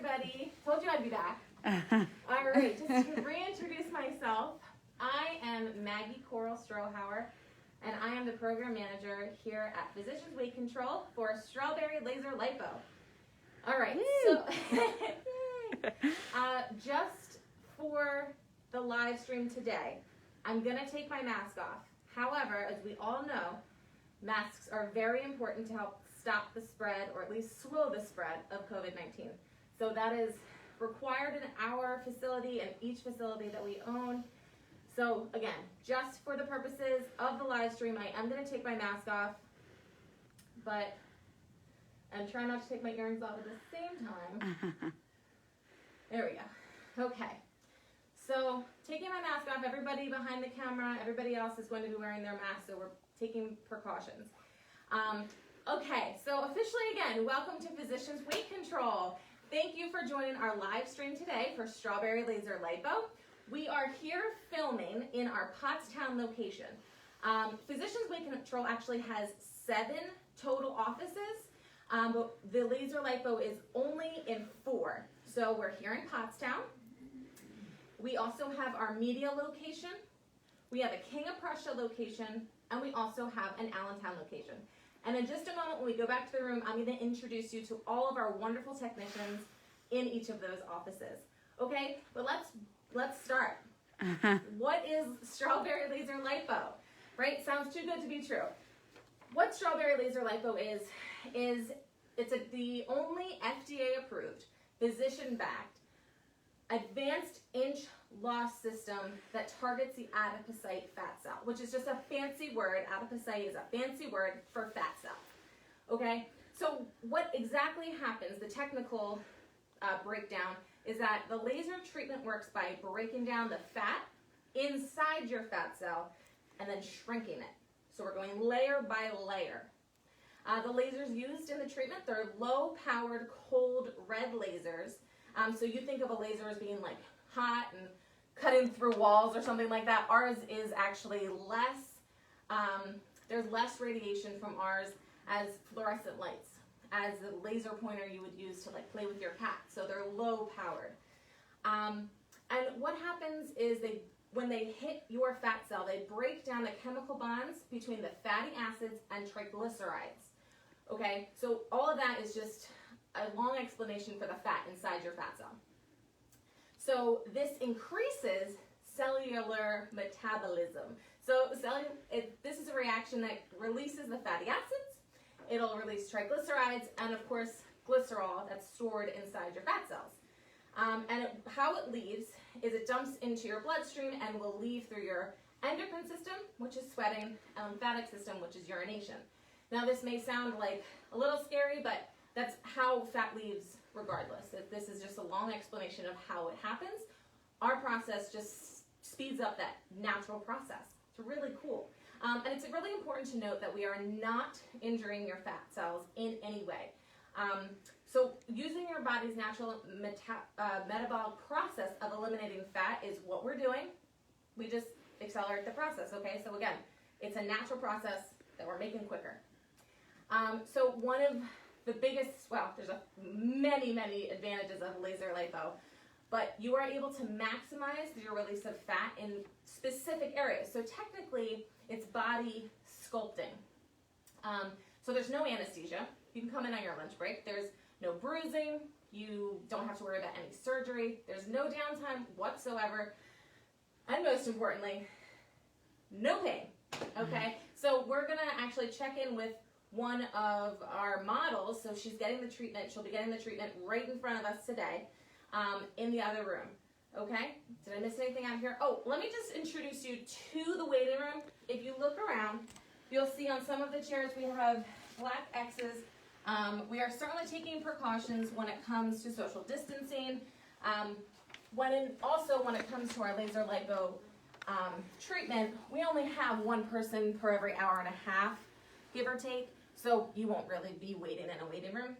everybody. Told you I'd be back. All right, just to reintroduce myself, I am Maggie Coral Strohauer, and I am the program manager here at Physicians Weight Control for Strawberry Laser Lipo. All right, so just for the live stream today, I'm going to take my mask off. However, as we all know, masks are very important to help stop the spread, or at least slow the spread of COVID-19. So that is required in our facility and each facility that we own. So again, just for the purposes of the live stream, I am going to take my mask off, and try not to take my earrings off at the same time. There we go. Okay. So taking my mask off, everybody behind the camera, everybody else is going to be wearing their mask, so we're taking precautions. Okay, so officially again, welcome to Physicians Weight Control. Thank you for joining our live stream today for Strawberry Laser Lipo. We are here filming in our Pottstown location. Physicians Weight Control actually has 7 total offices, but the laser lipo is only in 4. So we're here in Pottstown. We also have our media location. We have a King of Prussia location, and we also have an Allentown location. And in just a moment, when we go back to the room, I'm going to introduce you to all of our wonderful technicians in each of those offices. Okay, but let's start. What is Strawberry Laser Lipo? Right? Sounds too good to be true. What Strawberry Laser Lipo is it's the only FDA-approved, physician-backed, advanced inch loss system that targets the adipocyte fat cell, which is just a fancy word. Adipocyte is a fancy word for fat cell. Okay, so what exactly happens, the technical breakdown, is that the laser treatment works by breaking down the fat inside your fat cell and then shrinking it. So we're going layer by layer. The lasers used in the treatment, they're low-powered cold red lasers. So you think of a laser as being like hot and cutting through walls or something like that. Ours is actually less, there's less radiation from ours as fluorescent lights, as the laser pointer you would use to like play with your cat. So they're low powered. And what happens is when they hit your fat cell, they break down the chemical bonds between the fatty acids and triglycerides. Okay, so all of that is just a long explanation for the fat inside your fat cell. So this increases cellular metabolism. So this is a reaction that releases the fatty acids. It'll release triglycerides and, of course, glycerol that's stored inside your fat cells. How it leaves is it dumps into your bloodstream and will leave through your endocrine system, which is sweating, and lymphatic system, which is urination. Now, this may sound like a little scary, but that's how fat leaves regardless. This is just a long explanation of how it happens. Our process just speeds up that natural process. It's really cool. And it's really important to note that we are not injuring your fat cells in any way. So using your body's natural metabolic process of eliminating fat is what we're doing. We just accelerate the process, okay? So again, it's a natural process that we're making quicker. So one of the biggest, well, there's many advantages of laser lipo, but you are able to maximize your release of fat in specific areas. So technically, it's body sculpting. So there's no anesthesia. You can come in on your lunch break. There's no bruising. You don't have to worry about any surgery. There's no downtime whatsoever. And most importantly, no pain, okay? So we're gonna actually check in with one of our models. So she's getting the treatment. She'll be getting the treatment right in front of us today in the other room, okay? Did I miss anything out here? Oh, let me just introduce you to the waiting room. If you look around, you'll see on some of the chairs we have black X's. We are certainly taking precautions when it comes to social distancing. When it comes to our laser lipo treatment, we only have 1 person per every hour and a half, give or take. So you won't really be waiting in a waiting room.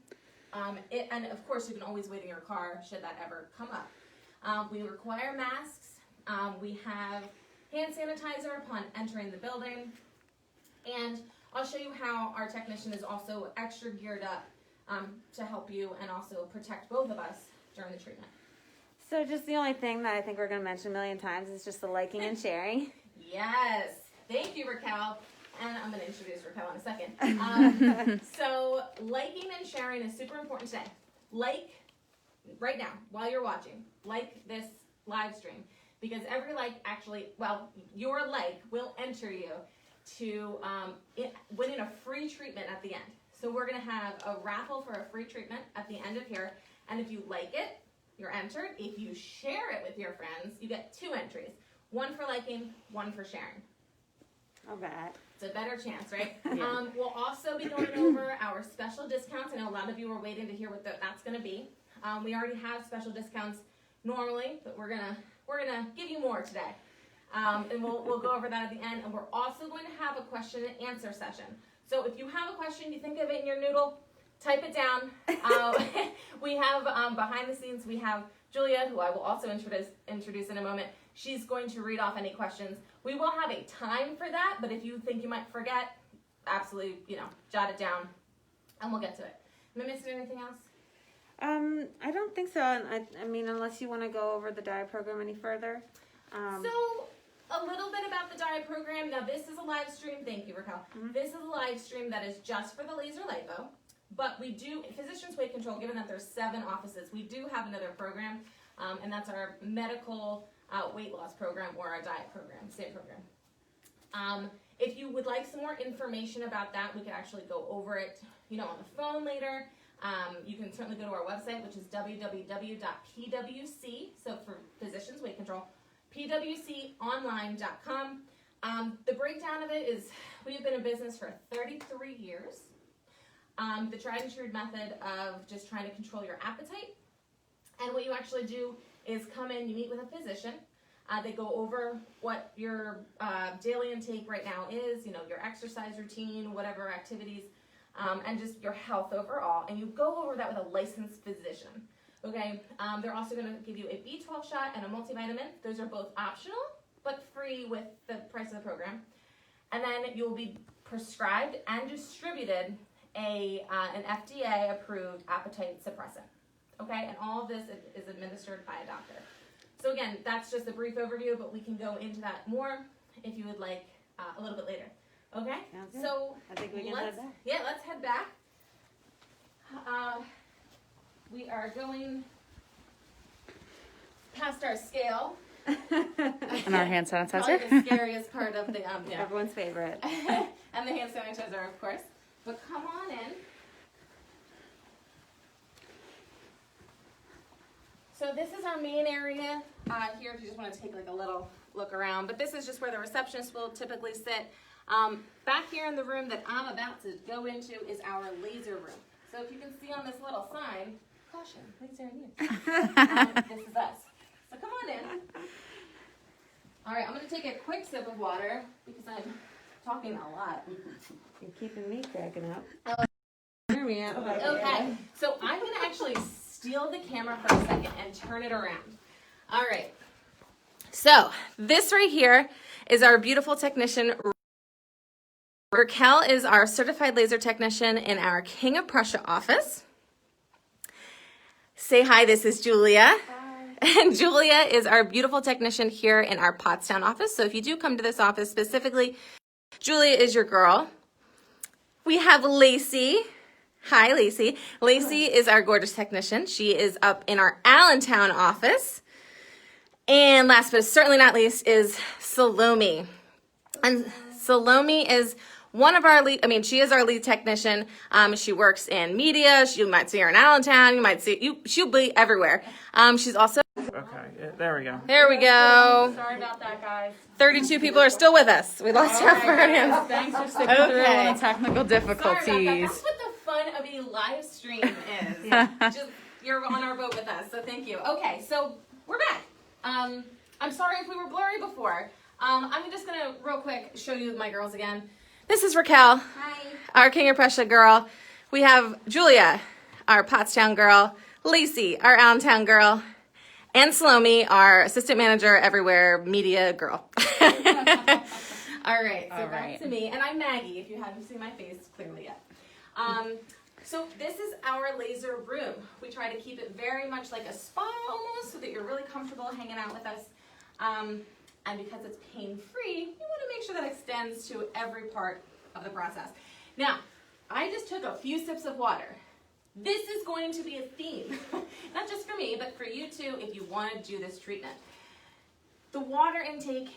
And of course, you can always wait in your car should that ever come up. We require masks. We have hand sanitizer upon entering the building. And I'll show you how our technician is also extra geared up to help you and also protect both of us during the treatment. So just the only thing that I think we're going to mention a million times is just the liking and sharing. Yes. Thank you, Raquel. And I'm going to introduce Raquel in a second. So liking and sharing is super important today. Like, right now, while you're watching, like this live stream. Because every like actually, well, your like will enter you to winning a free treatment at the end. So we're going to have a raffle for a free treatment at the end of here. And if you like it, you're entered. If you share it with your friends, you get 2 entries. 1 for liking, 1 for sharing. I'll bet. It's a better chance, right? Yeah. We'll also be going over our special discounts. I know a lot of you are waiting to hear what that's going to be. We already have special discounts normally, but we're gonna give you more today. And we'll go over that at the end. And we're also going to have a question and answer session. So if you have a question, you think of it in your noodle, type it down. We have behind the scenes, we have Julia, who I will also introduce in a moment. She's going to read off any questions. We will have a time for that, but if you think you might forget, absolutely, jot it down, and we'll get to it. Am I missing anything else? I don't think so. I mean, unless you want to go over the diet program any further. So, a little bit about the diet program. Now, this is a live stream. Thank you, Raquel. Mm-hmm. This is a live stream that is just for the laser lipo. But we do, Physicians Weight Control, given that there's 7 offices, we do have another program, and that's our medical weight loss program or our diet program, same program. If you would like some more information about that, we could actually go over it, on the phone later. You can certainly go to our website, which is www.pwc, so for Physicians Weight Control, pwconline.com. The breakdown of it is we've been in business for 33 years. The tried and true method of just trying to control your appetite. And what you actually do is come in, you meet with a physician. They go over what your daily intake right now is, your exercise routine, whatever activities, and just your health overall. And you go over that with a licensed physician. Okay, they're also going to give you a B12 shot and a multivitamin. Those are both optional, but free with the price of the program. And then you'll be prescribed and distributed an FDA-approved appetite suppressant. Okay, and all of this is administered by a doctor. So again, that's just a brief overview, but we can go into that more if you would like a little bit later. Okay, so I think we can head back. Yeah, let's head back. We are going past our scale. And our hand sanitizer. Probably the scariest part of the Everyone's favorite. And the hand sanitizer, of course. But come on in. So this is our main area here if you just want to take like a little look around. But this is just where the receptionist will typically sit. Back here in the room that I'm about to go into is our laser room. So if you can see on this little sign, caution, laser in use. This is us. So come on in. All right, I'm going to take a quick sip of water because I'm talking a lot. You're keeping me cracking up. Hear me out. Okay, so I'm going to actually steal the camera for a second and turn it around. All right. So this right here is our beautiful technician. Raquel is our certified laser technician in our King of Prussia office. Say hi, this is Julia. Hi. And Julia is our beautiful technician here in our Pottstown office. So if you do come to this office specifically, Julia is your girl. We have Lacey. Hi, Lacey. Lacey is our gorgeous technician. She is up in our Allentown office. And last but certainly not least is Salome. And Salome is one of our lead, she is our lead technician. She works in media. You might see her in Allentown. You might see, she'll be everywhere. She's also... Okay, there we go. There we go. Sorry about that, guys. 32 people are still with us. We lost our friends. Thanks for sticking through the technical difficulties. Sorry about that. That's what the fun of a live stream is. Just, you're on our boat with us, so thank you. Okay, so we're back. I'm sorry if we were blurry before. I'm just going to real quick show you my girls again. This is Raquel. Hi. Our King of Prussia girl. We have Julia, our Pottstown girl. Lacey, our Allentown girl. And Salome, our assistant manager everywhere, media girl. All right, so back to me. And I'm Maggie, if you haven't seen my face clearly yet. So this is our laser room. We try to keep it very much like a spa almost, so that you're really comfortable hanging out with us. And because it's pain-free, you want to make sure that extends to every part of the process. Now, I just took a few sips of water. This is going to be a theme, not just for me, but for you too if you want to do this treatment. The water intake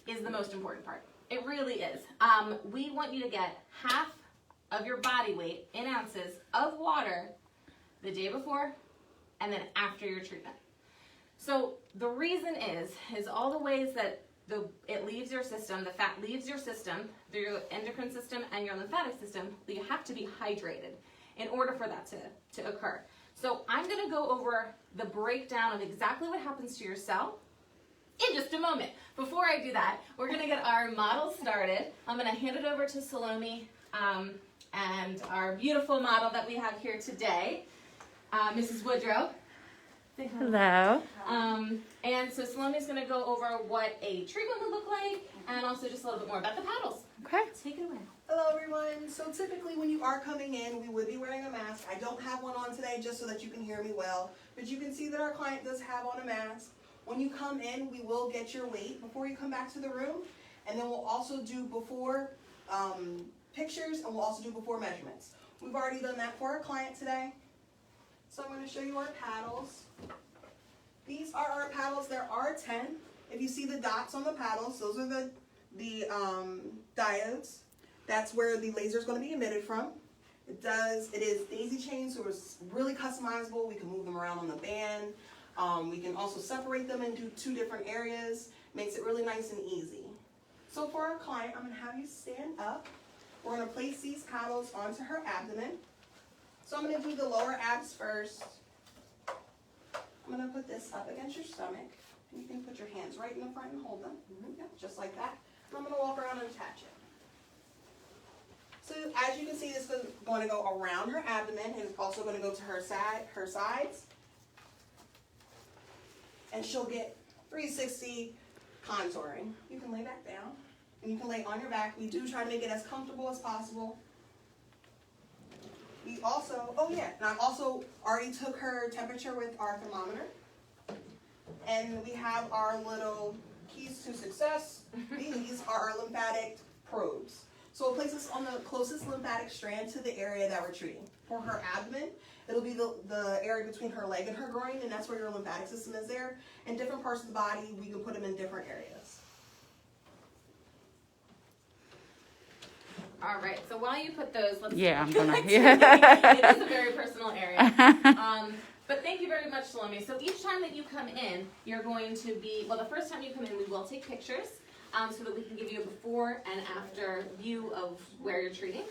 is the most important part. It really is. We want you to get half of your body weight in ounces of water the day before and then after your treatment. So the reason is all the ways that it leaves your system, the fat leaves your system, through your endocrine system and your lymphatic system, that you have to be hydrated in order for that to occur. So I'm gonna go over the breakdown of exactly what happens to your cell in just a moment. Before I do that, we're gonna get our model started. I'm gonna hand it over to Salome and our beautiful model that we have here today, Mrs. Woodrow. Hello. And so Salome's going to go over what a treatment would look like and also just a little bit more about the paddles. Okay. Take it away. Hello everyone. So typically when you are coming in, we would be wearing a mask. I don't have one on today just so that you can hear me well, but you can see that our client does have on a mask. When you come in, we will get your weight before you come back to the room, and then we'll also do before pictures, and we'll also do before measurements. We've already done that for our client today. So I'm going to show you our paddles. These are our paddles. There are 10. If you see the dots on the paddles, those are the diodes. That's where the laser is going to be emitted from. It is daisy chain, so it's really customizable. We can move them around on the band. We can also separate them into 2 different areas. Makes it really nice and easy. So for our client, I'm going to have you stand up. We're going to place these paddles onto her abdomen. So I'm going to do the lower abs first. I'm going to put this up against your stomach. And you can put your hands right in the front and hold them. Yep, just like that. And I'm going to walk around and attach it. So as you can see, this is going to go around her abdomen, and it's also going to go to her sides. And she'll get 360 contouring. You can lay back down, and you can lay on your back. We do try to make it as comfortable as possible. We also, and I also already took her temperature with our thermometer. And we have our little keys to success. These are our lymphatic probes. So it places on the closest lymphatic strand to the area that we're treating. For her abdomen, it'll be the area between her leg and her groin, and that's where your lymphatic system is there. In different parts of the body, we can put them in different areas. All right, so while you put those, let's I'm gonna. it is a very personal area. But thank you very much, Salome. So each time that you come in, you're going to be, the first time you come in, we will take pictures so that we can give you a before and after view of where you're treating.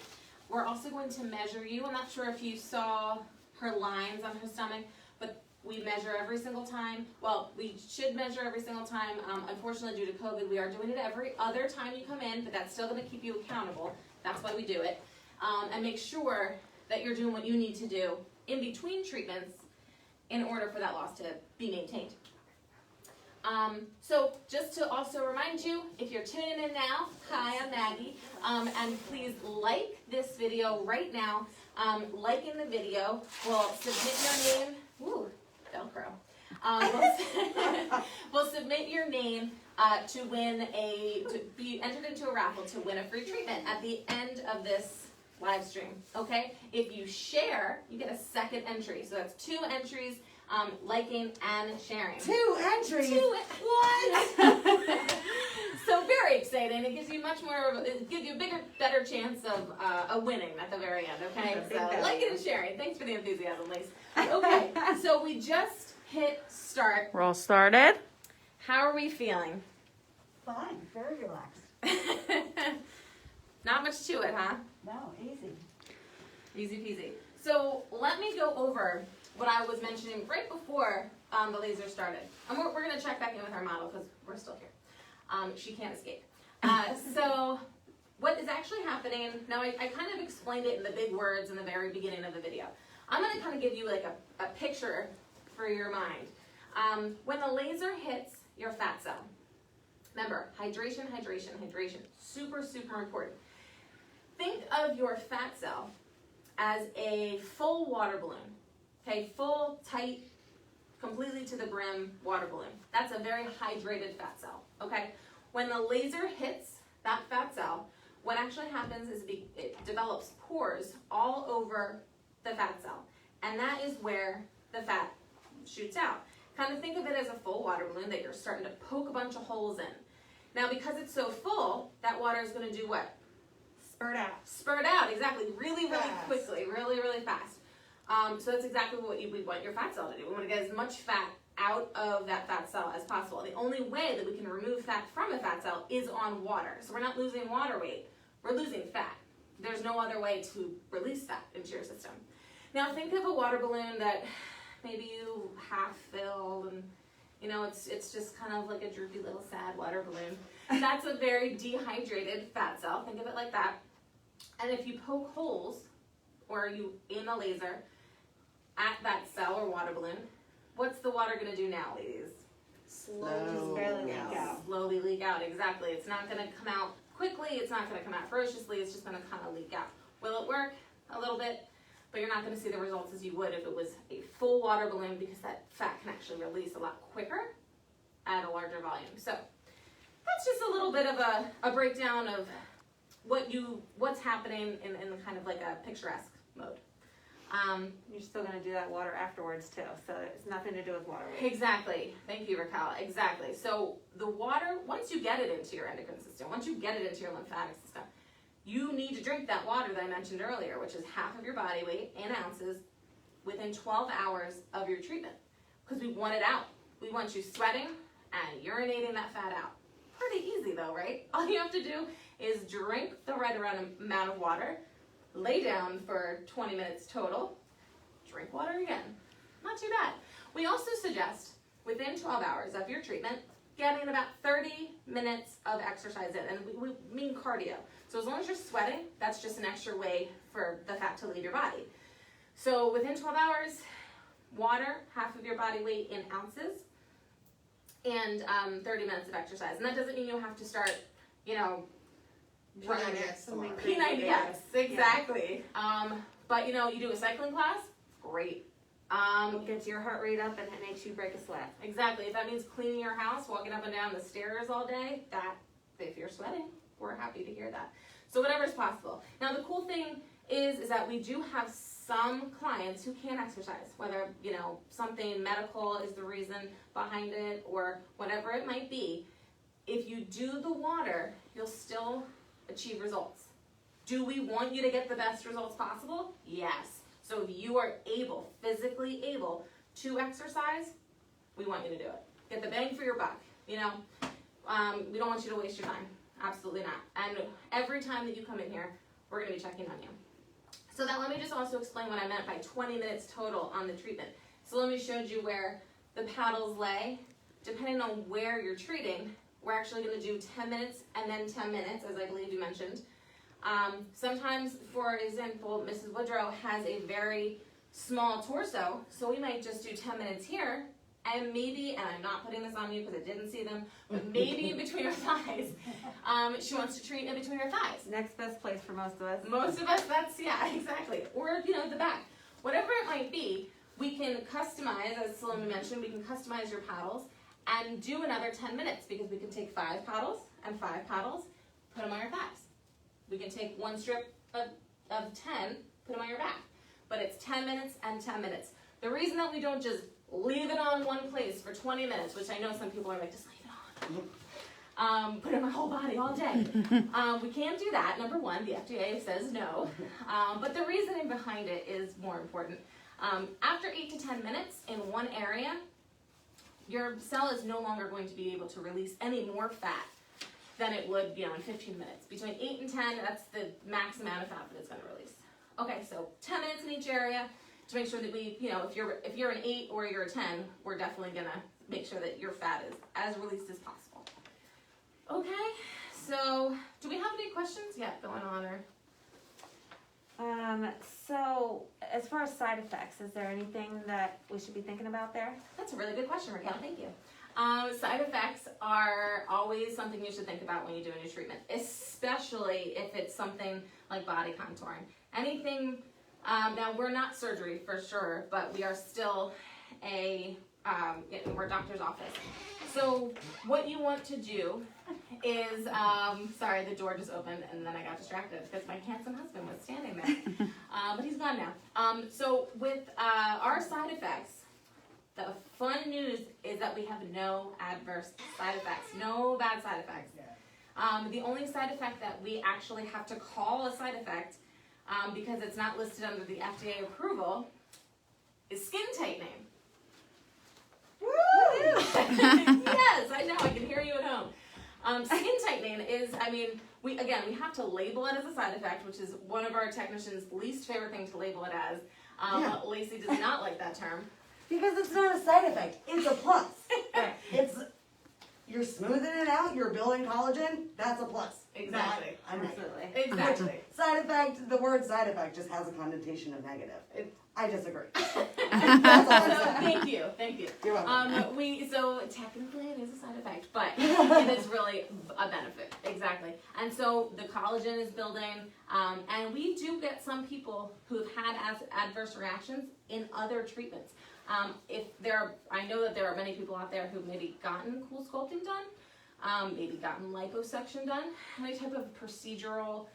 We're also going to measure you. I'm not sure if you saw her lines on her stomach, but we measure every single time. Well, we should measure every single time. Unfortunately, due to COVID, we are doing it every other time you come in, but that's still going to keep you accountable. That's why we do it. And make sure that you're doing what you need to do in between treatments in order for that loss to be maintained. So just to also remind you, if you're tuning in now, hi, I'm Maggie, and please like this video right now. Liking the video will submit your name, Velcro. We'll submit your name to be entered into a raffle to win a free treatment at the end of this live stream, okay? If you share, you get a second entry. So that's 2 entries, liking and sharing. 2 entries? What? So very exciting. It gives you a bigger, better chance of winning at the very end, okay? So liking and sharing. Thanks for the enthusiasm, ladies. Okay, so we just hit start. We're all started. How are we feeling? Fine, very relaxed. Not much to it, huh? No, easy. Easy peasy. So let me go over what I was mentioning right before the laser started. And we're going to check back in with our model because we're still here. She can't escape. So what is actually happening, now I kind of explained it in the big words in the very beginning of the video. I'm going to kind of give you like a picture for your mind. When the laser hits your fat cell, remember, hydration, hydration, hydration. Super, super important. Think of your fat cell as a full water balloon. Okay, full, tight, completely to the brim water balloon. That's a very hydrated fat cell, okay? When the laser hits that fat cell, what actually happens is it develops pores all over the fat cell. And that is where the fat shoots out. Kind of think of it as a full water balloon that you're starting to poke a bunch of holes in. Now, because it's so full, that water is going to do what? Spurt out. Spurt out, exactly, really Fast. quickly, really fast. So that's exactly what we want your fat cell to do. We want to get as much fat out of that fat cell as possible. The only way that we can remove fat from a fat cell is on water. So we're not losing water weight, we're losing fat. There's no other way to release that into your system. Now think of a water balloon that maybe you half filled and you know, it's just kind of like a droopy little sad water balloon. That's a very dehydrated fat cell. Think of it like that. And if you poke holes, or you aim a laser at that cell or water balloon, what's the water going to do now, ladies? Slowly barely leak out. out. Slowly leak out, exactly. It's not going to come out quickly. It's not going to come out ferociously. It's just going to kind of leak out. Will it work? A little bit. But you're not going to see the results as you would if it was a full water balloon, because that fat can actually release a lot quicker at a larger volume. So that's just a little bit of a breakdown of what's happening in kind of like a picturesque mode. You're still going to do that water afterwards too, so it's nothing to do with water weight. Exactly. Thank you, Raquel. Exactly. So the water, once you get it into your endocrine system, once you get it into your lymphatic system, you need to drink that water that I mentioned earlier, which is half of your body weight in ounces within 12 hours of your treatment, because we want it out. We want you sweating and urinating that fat out. Pretty easy though, right? All you have to do is drink the right amount of water, lay down for 20 minutes total, drink water again. Not too bad. We also suggest within 12 hours of your treatment, getting about 30 minutes of exercise in, and we mean cardio. So as long as you're sweating, that's just an extra way for the fat to leave your body. So within 12 hours, water, half of your body weight in ounces, and 30 minutes of exercise. And that doesn't mean you have to start, you know, running P90X tomorrow. P90X, exactly. But you know, you do a cycling class, great. It gets your heart rate up and it makes you break a sweat. Exactly. If that means cleaning your house, walking up and down the stairs all day, if you're sweating, we're happy to hear that. So whatever's possible. Now the cool thing is that we do have some clients who can exercise, whether, you know, something medical is the reason behind it or whatever it might be. If you do the water, you'll still achieve results. Do we want you to get the best results possible? Yes. So if you are able, physically able to exercise, we want you to do it. Get the bang for your buck, you know. We don't want you to waste your time. Absolutely not. And every time that you come in here, we're going to be checking on you. So now let me just also explain what I meant by 20 minutes total on the treatment. So let me show you where the paddles lay. Depending on where you're treating, we're actually going to do 10 minutes and then 10 minutes, as I believe you mentioned. Sometimes, for example, Mrs. Woodrow has a very small torso, so we might just do 10 minutes here, and maybe, and I'm not putting this on you because I didn't see them, but maybe in between her thighs. She wants to treat in between her thighs. Next best place for most of us. Most of us, yeah, exactly. Or, you know, the back. Whatever it might be, we can customize, as Salome mentioned, we can customize your paddles and do another 10 minutes, because we can take 5 paddles and 5 paddles, put them on your thighs. We can take one strip of 10, put them on your back. But it's 10 minutes and 10 minutes. The reason that we don't just leave it on one place for 20 minutes, which I know some people are like, just leave it on. Put it on my whole body all day. We can't do that. Number one, the FDA says no. But the reasoning behind it is more important. After 8 to 10 minutes in one area, your cell is no longer going to be able to release any more fat than it would, you know, in 15 minutes. Between 8 and 10, that's the max amount of fat that it's going to release. Okay, so 10 minutes in each area to make sure that we, you know, if you're an 8 or you're a 10, we're definitely going to make sure that your fat is as released as possible. Okay, so do we have any questions yet going on, or? So as far as side effects, is there anything that we should be thinking about there? That's a really good question, Raquel. Thank you. Side effects are always something you should think about when you do a new treatment, especially if it's something like body contouring. Anything Now, we're not surgery for sure, but we are still we're a doctor's office. So what you want to do is, sorry, the door just opened and then I got distracted because my handsome husband was standing there. But he's gone now. So with our side effects, the fun news is that we have no adverse side effects, no bad side effects. The only side effect that we actually have to call a side effect, because it's not listed under the FDA approval, is skin tightening. Yes, I know, I can hear you at home. Skin tightening is, we have to label it as a side effect, which is one of our technicians' least favorite thing to label it as. Lacey does not like that term. Because it's not a side effect, it's a plus. You're smoothing it out, you're building collagen, that's a plus. Exactly. Absolutely. Exactly. Side effect, the word side effect just has a connotation of negative. I disagree. So, thank you. You're welcome. So technically it is a side effect, but it is really a benefit. Exactly. And so the collagen is building, and we do get some people who've had adverse reactions in other treatments. I know that there are many people out there who've maybe gotten cool sculpting done, maybe gotten liposuction done, any type of procedural,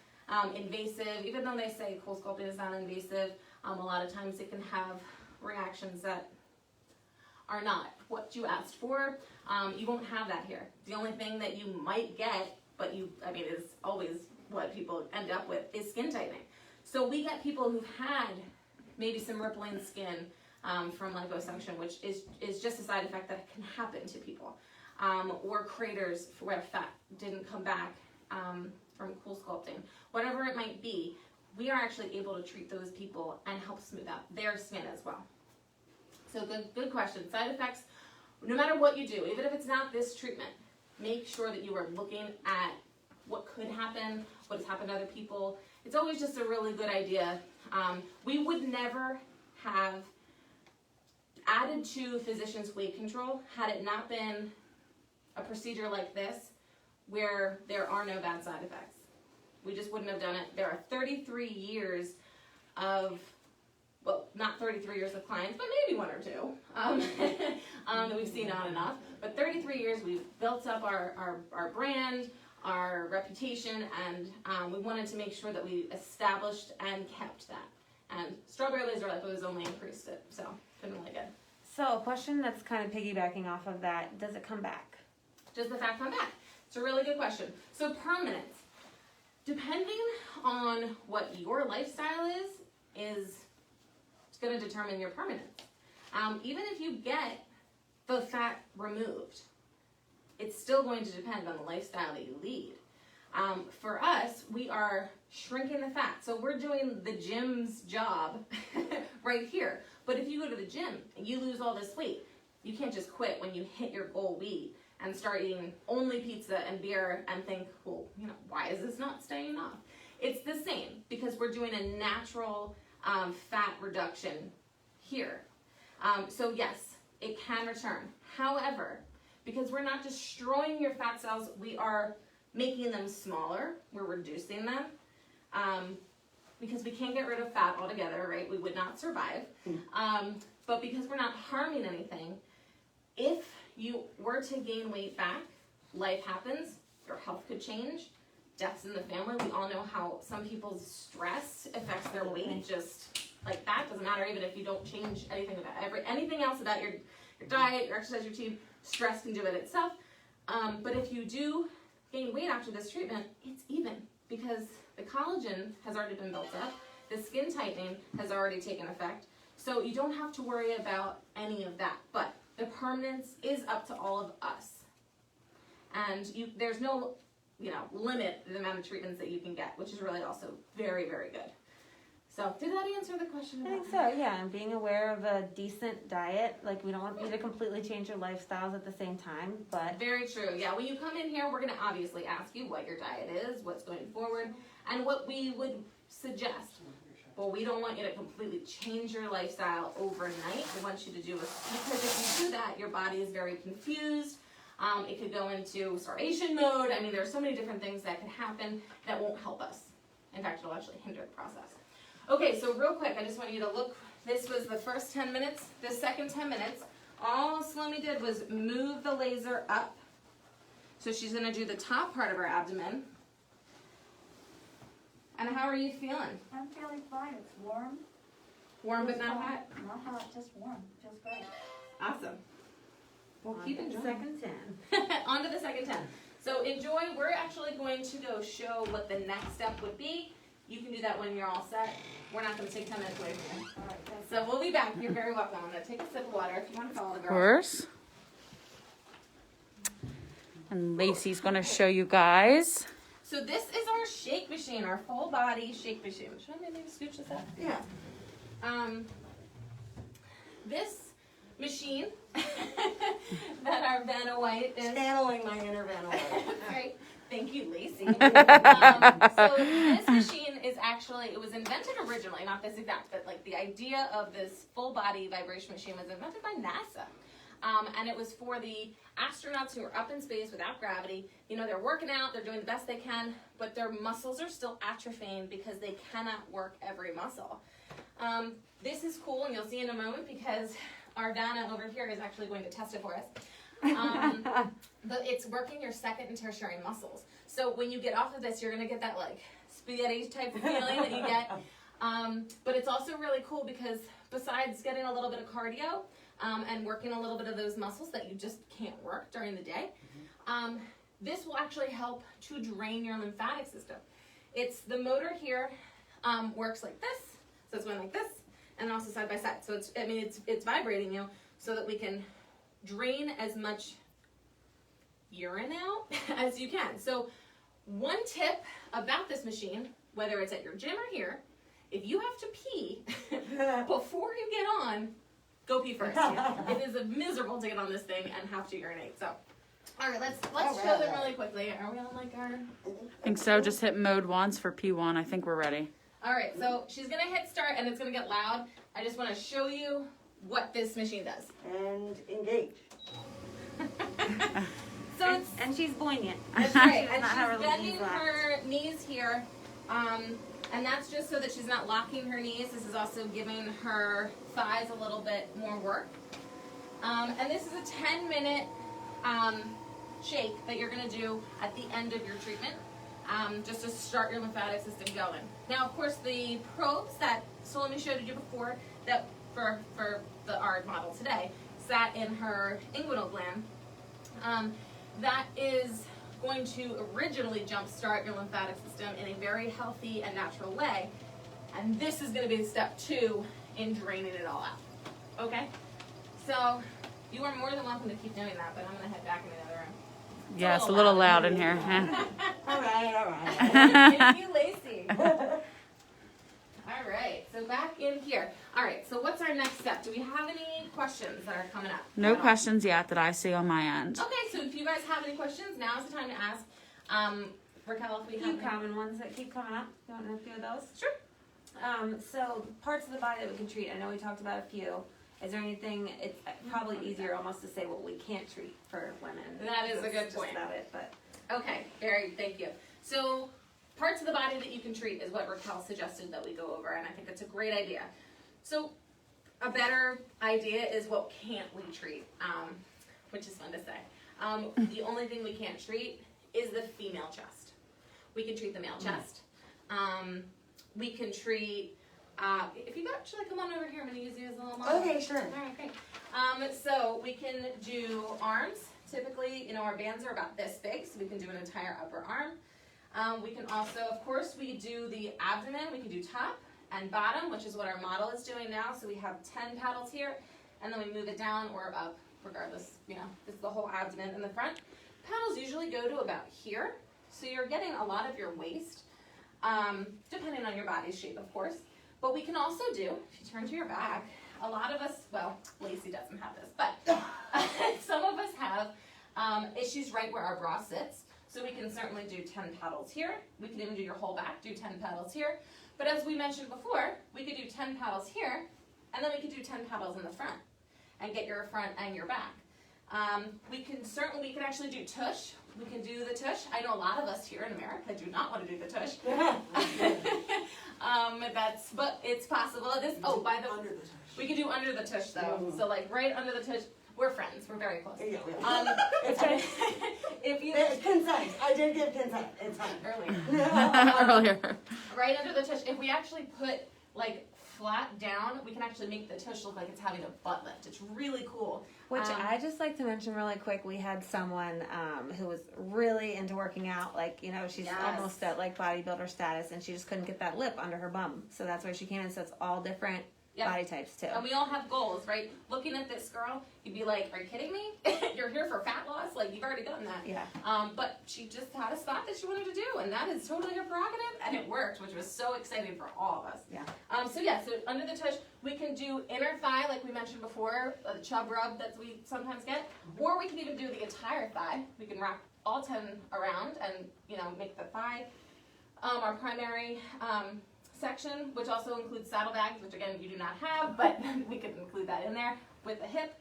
invasive, even though they say cool sculpting is not invasive, a lot of times it can have reactions that are not what you asked for. You won't have that here. The only thing that you might get, but is always what people end up with, is skin tightening. So we get people who've had maybe some rippling skin, from liposuction, which is just a side effect that can happen to people, or craters where fat didn't come back from cool sculpting. Whatever it might be, we are actually able to treat those people and help smooth out their skin as well. So good question. Side effects, no matter what you do, even if it's not this treatment, make sure that you are looking at what could happen, what has happened to other people. It's always just a really good idea. We would never have added to physicians' weight control had it not been a procedure like this where there are no bad side effects. We just wouldn't have done it. There are 33 years of, well, not 33 years of clients, but maybe one or two that we've seen on and off. But 33 years, we've built up our brand, our reputation, and we wanted to make sure that we established and kept that. And strawberry laser lipo has only increased it, so been really good. So a question that's kind of piggybacking off of that, does it come back? Does the fat come back? It's a really good question. So permanence, depending on what your lifestyle is going to determine your permanence. Even if you get the fat removed, it's still going to depend on the lifestyle that you lead. For us, we are shrinking the fat. So we're doing the gym's job right here. But if you go to the gym and you lose all this weight, you can't just quit when you hit your goal weight and start eating only pizza and beer and think, well, why is this not staying off? It's the same because we're doing a natural fat reduction here. So yes, it can return. However, because we're not destroying your fat cells, we are making them smaller. We're reducing them. Because we can't get rid of fat altogether, right? We would not survive. But because we're not harming anything, if you were to gain weight back, life happens, your health could change, deaths in the family. We all know how some people's stress affects their weight just like that. Doesn't matter even if you don't change anything about anything else about your diet, your exercise routine, stress can do it itself. But if you do gain weight after this treatment, it's even because the collagen has already been built up, the skin tightening has already taken effect, so you don't have to worry about any of that. But the permanence is up to all of us. And there's no limit to the amount of treatments that you can get, which is really also very, very good. So did that answer the question? I think so, yeah, and being aware of a decent diet, like we don't want you to completely change your lifestyles at the same time, but... Very true, yeah. When you come in here, we're going to obviously ask you what your diet is, what's going forward, and what we would suggest. But we don't want you to completely change your lifestyle overnight. We want you to do it, because if you do that, your body is very confused. It could go into starvation mode. There's so many different things that could happen that won't help us. In fact, it'll actually hinder the process. Okay, so real quick, I just want you to look. This was the first 10 minutes. The second 10 minutes, all Salome did was move the laser up. So she's gonna do the top part of her abdomen. And how are you feeling? I'm feeling fine. It's warm. Warm but not hot? Not hot, just warm. Feels great. Awesome. Well, keep On to the enjoying. second 10. On to the second 10. So enjoy. We're actually going to go show what the next step would be. You can do that when you're all set. We're not going to take 10 minutes away from you. All right, thanks. So we'll be back. You're very welcome. I'm going to take a sip of water if you want to follow the Of girl. course. And Lacey's going to show you guys. So this is our shake machine, our full body shake machine. Should I maybe scooch this up? Yeah. This machine that our Vanna White is. Channeling my inner Vanna White. Right. Thank you, Lacey. So this machine is actually, it was invented originally, not this exact, but like the idea of this full body vibration machine was invented by NASA. And it was for the astronauts who are up in space without gravity. You know, they're working out, they're doing the best they can, but their muscles are still atrophying because they cannot work every muscle. This is cool, and you'll see in a moment because our Vanna over here is actually going to test it for us. But it's working your second and tertiary muscles. So when you get off of this, you're gonna get that like spaghetti type of feeling that you get. But it's also really cool because besides getting a little bit of cardio and working a little bit of those muscles that you just can't work during the day, this will actually help to drain your lymphatic system. It's the motor here works like this, so it's going like this, and also side by side. So it's vibrating you so that we can drain as much urine out as you can. So one tip about this machine, whether it's at your gym or here, if you have to pee before you get on, go pee first. It is miserable to get on this thing and have to urinate. So, all right, let's show them really quickly. Are we on like our? I think so. Just hit mode once for P1. I think we're ready. All right, so she's gonna hit start and it's gonna get loud. I just want to show you what this machine does. And engage. So it's And she's buoyant. That's right, She does and not have her she's little bending knees locked. her knees here, and that's just so that she's not locking her knees. This is also giving her thighs a little bit more work. And this is a 10-minute shake that you're going to do at the end of your treatment, just to start your lymphatic system going. Now, of course, the probes that Salome showed you before, that for our model today, sat in her inguinal gland. That is going to originally jumpstart your lymphatic system in a very healthy and natural way. And this is going to be step 2 in draining it all out. Okay? So you are more than welcome to keep doing that, but I'm going to head back into the other room. Yeah, it's a little loud in here. All right. Thank you, Lacey. All right, so back in here. All right, so what's our next step? Do we have any questions that are coming up? No questions yet that I see on my end. Okay, so if you guys have any questions, now is the time to ask. Raquel, if we A few have any. common ones that keep coming up. You want to know a few of those? Sure. So parts of the body that we can treat. I know we talked about a few. Is there anything? It's probably easier almost to say what we can't treat for women. That is a good That's point. Just about it, but Okay, thank you. So parts of the body that you can treat is what Raquel suggested that we go over, and I think it's a great idea. So a better idea is what can't we treat, which is fun to say. The only thing we can't treat is the female chest. We can treat the male chest. We can treat, if you could actually come on over here, I'm going to use you as a little model. Okay, sure. All right, great. So we can do arms. Typically, our bands are about this big, so we can do an entire upper arm. We can also, of course, we do the abdomen. We can do top and bottom, which is what our model is doing now. So we have 10 paddles here, and then we move it down or up, regardless. It's the whole abdomen in the front. Paddles usually go to about here, so you're getting a lot of your waist, depending on your body's shape, of course. But we can also do, if you turn to your back, a lot of us, well, Lacey doesn't have this, but some of us have issues right where our bra sits. So we can certainly do 10 paddles here. We can even do your whole back, do 10 paddles here. But as we mentioned before, we could do 10 paddles here, and then we could do 10 paddles in the front and get your front and your back. We can actually do tush, we can do the tush. I know a lot of us here in America do not want to do the tush. But it's possible. Under the tush. We can do under the tush though. So like right under the tush. We're friends. We're very close. Yeah. It's fine. If you It's consent. I did give consent. It's fine. earlier, Earlier. right under the tush. If we actually put like flat down, we can actually make the tush look like it's having a butt lift. It's really cool. Which I just like to mention really quick, we had someone who was really into working out, like, you know, she's Yes. almost at like bodybuilder status, and she just couldn't get that lip under her bum. So that's why she came in. So it's all different Yep. body types too. And we all have goals, right? Looking at this girl, you'd be like, "Are you kidding me? You're here for fat loss? Like you've already done that." Yeah. But she just had a spot that she wanted to do, and that is totally her prerogative, and it worked, which was so exciting for all of us. Yeah. So under the tush, we can do inner thigh, like we mentioned before, the chub rub that we sometimes get, or we can even do the entire thigh. We can wrap all 10 around and, you know, make the thigh our primary section, which also includes saddlebags, which again you do not have, but we could include that in there with the hip.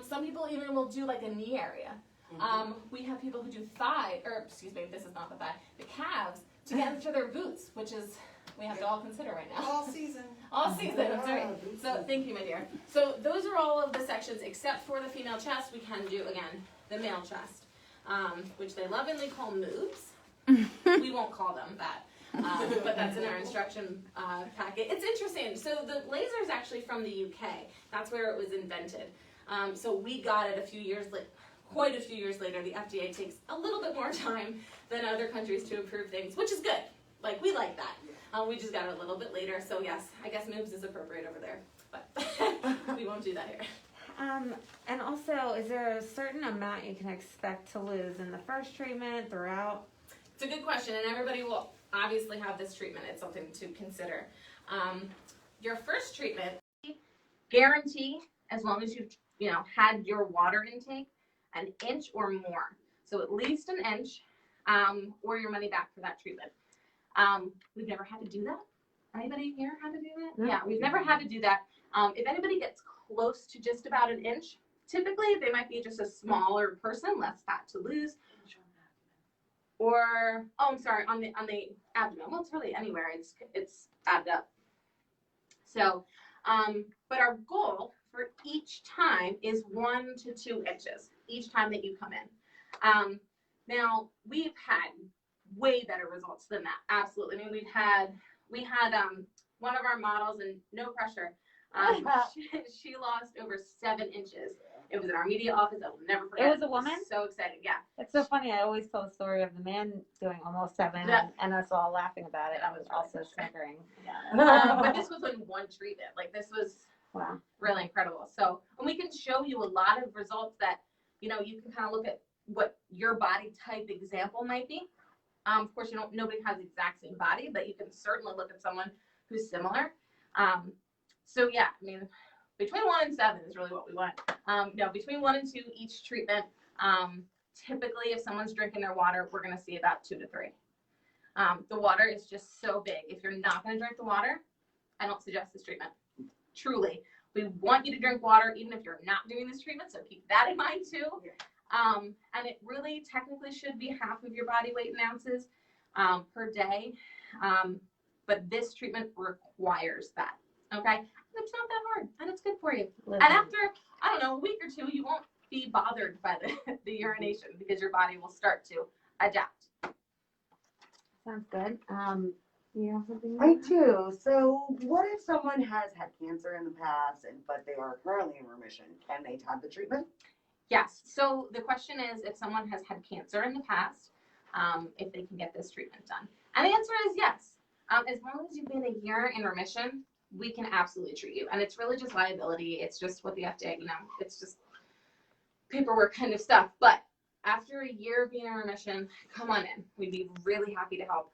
Some people even will do like a knee area. We have people who do this is not the thigh, the calves to get into their boots, which is we have to all consider right now. All season. All season, that's right. So thank you, my dear. So those are all of the sections except for the female chest. We can do again the male chest, which they lovingly call moves. We won't call them that. But that's in our instruction packet. It's interesting. So the laser is actually from the UK. That's where it was invented. So we got it quite a few years later. The FDA takes a little bit more time than other countries to approve things, which is good. Like, we like that. We just got it a little bit later. So yes, I guess moves is appropriate over there. But we won't do that here. And also, is there a certain amount you can expect to lose in the first treatment, throughout? It's a good question, and everybody will obviously have this treatment. It's something to consider. Your first treatment, guarantee, as long as you've had your water intake, an inch or more. So at least an inch, or your money back for that treatment. We've never had to do that. Anybody here had to do that? No. Yeah, we've never had to do that. If anybody gets close to just about an inch, typically they might be just a smaller person, less fat to lose. Or, on the abdomen. Well, it's really anywhere. It's added up. So, but our goal for each time is 1 to 2 inches each time that you come in. Now we've had way better results than that. Absolutely. I mean, we had one of our models, and no pressure. She lost over 7 inches. It was in our media office. I will never forget. It was a woman? So excited. Yeah. It's so funny. I always tell the story of the man doing almost 7, Yeah. and us all laughing about it. That I was was really also snickering. But this was in one treatment. Like, this was Wow. really incredible. So, and we can show you a lot of results that, you can kind of look at what your body type example might be. Of course, nobody has the exact same body, but you can certainly look at someone who's similar. So yeah, I mean, between 1 and 7 is really what we want. No, between 1 and 2 each treatment. Typically, if someone's drinking their water, we're going to see about 2 to 3. The water is just so big. If you're not going to drink the water, I don't suggest this treatment. Truly, we want you to drink water even if you're not doing this treatment. So keep that in mind too. And it really technically should be half of your body weight in ounces per day. But this treatment requires that. Okay, it's not that hard, and it's good for you. And after, I don't know, a week or 2, you won't be bothered by the urination because your body will start to adapt. Sounds good. You have something? I do. So what if someone has had cancer in the past, but they are currently in remission? Can they have the treatment? Yes. So the question is, if someone has had cancer in the past, if they can get this treatment done. And the answer is yes. As long as you've been a year in remission, we can absolutely treat you. And it's really just liability. It's just what the FDA, it's just paperwork kind of stuff. But after a year of being in remission, come on in. We'd be really happy to help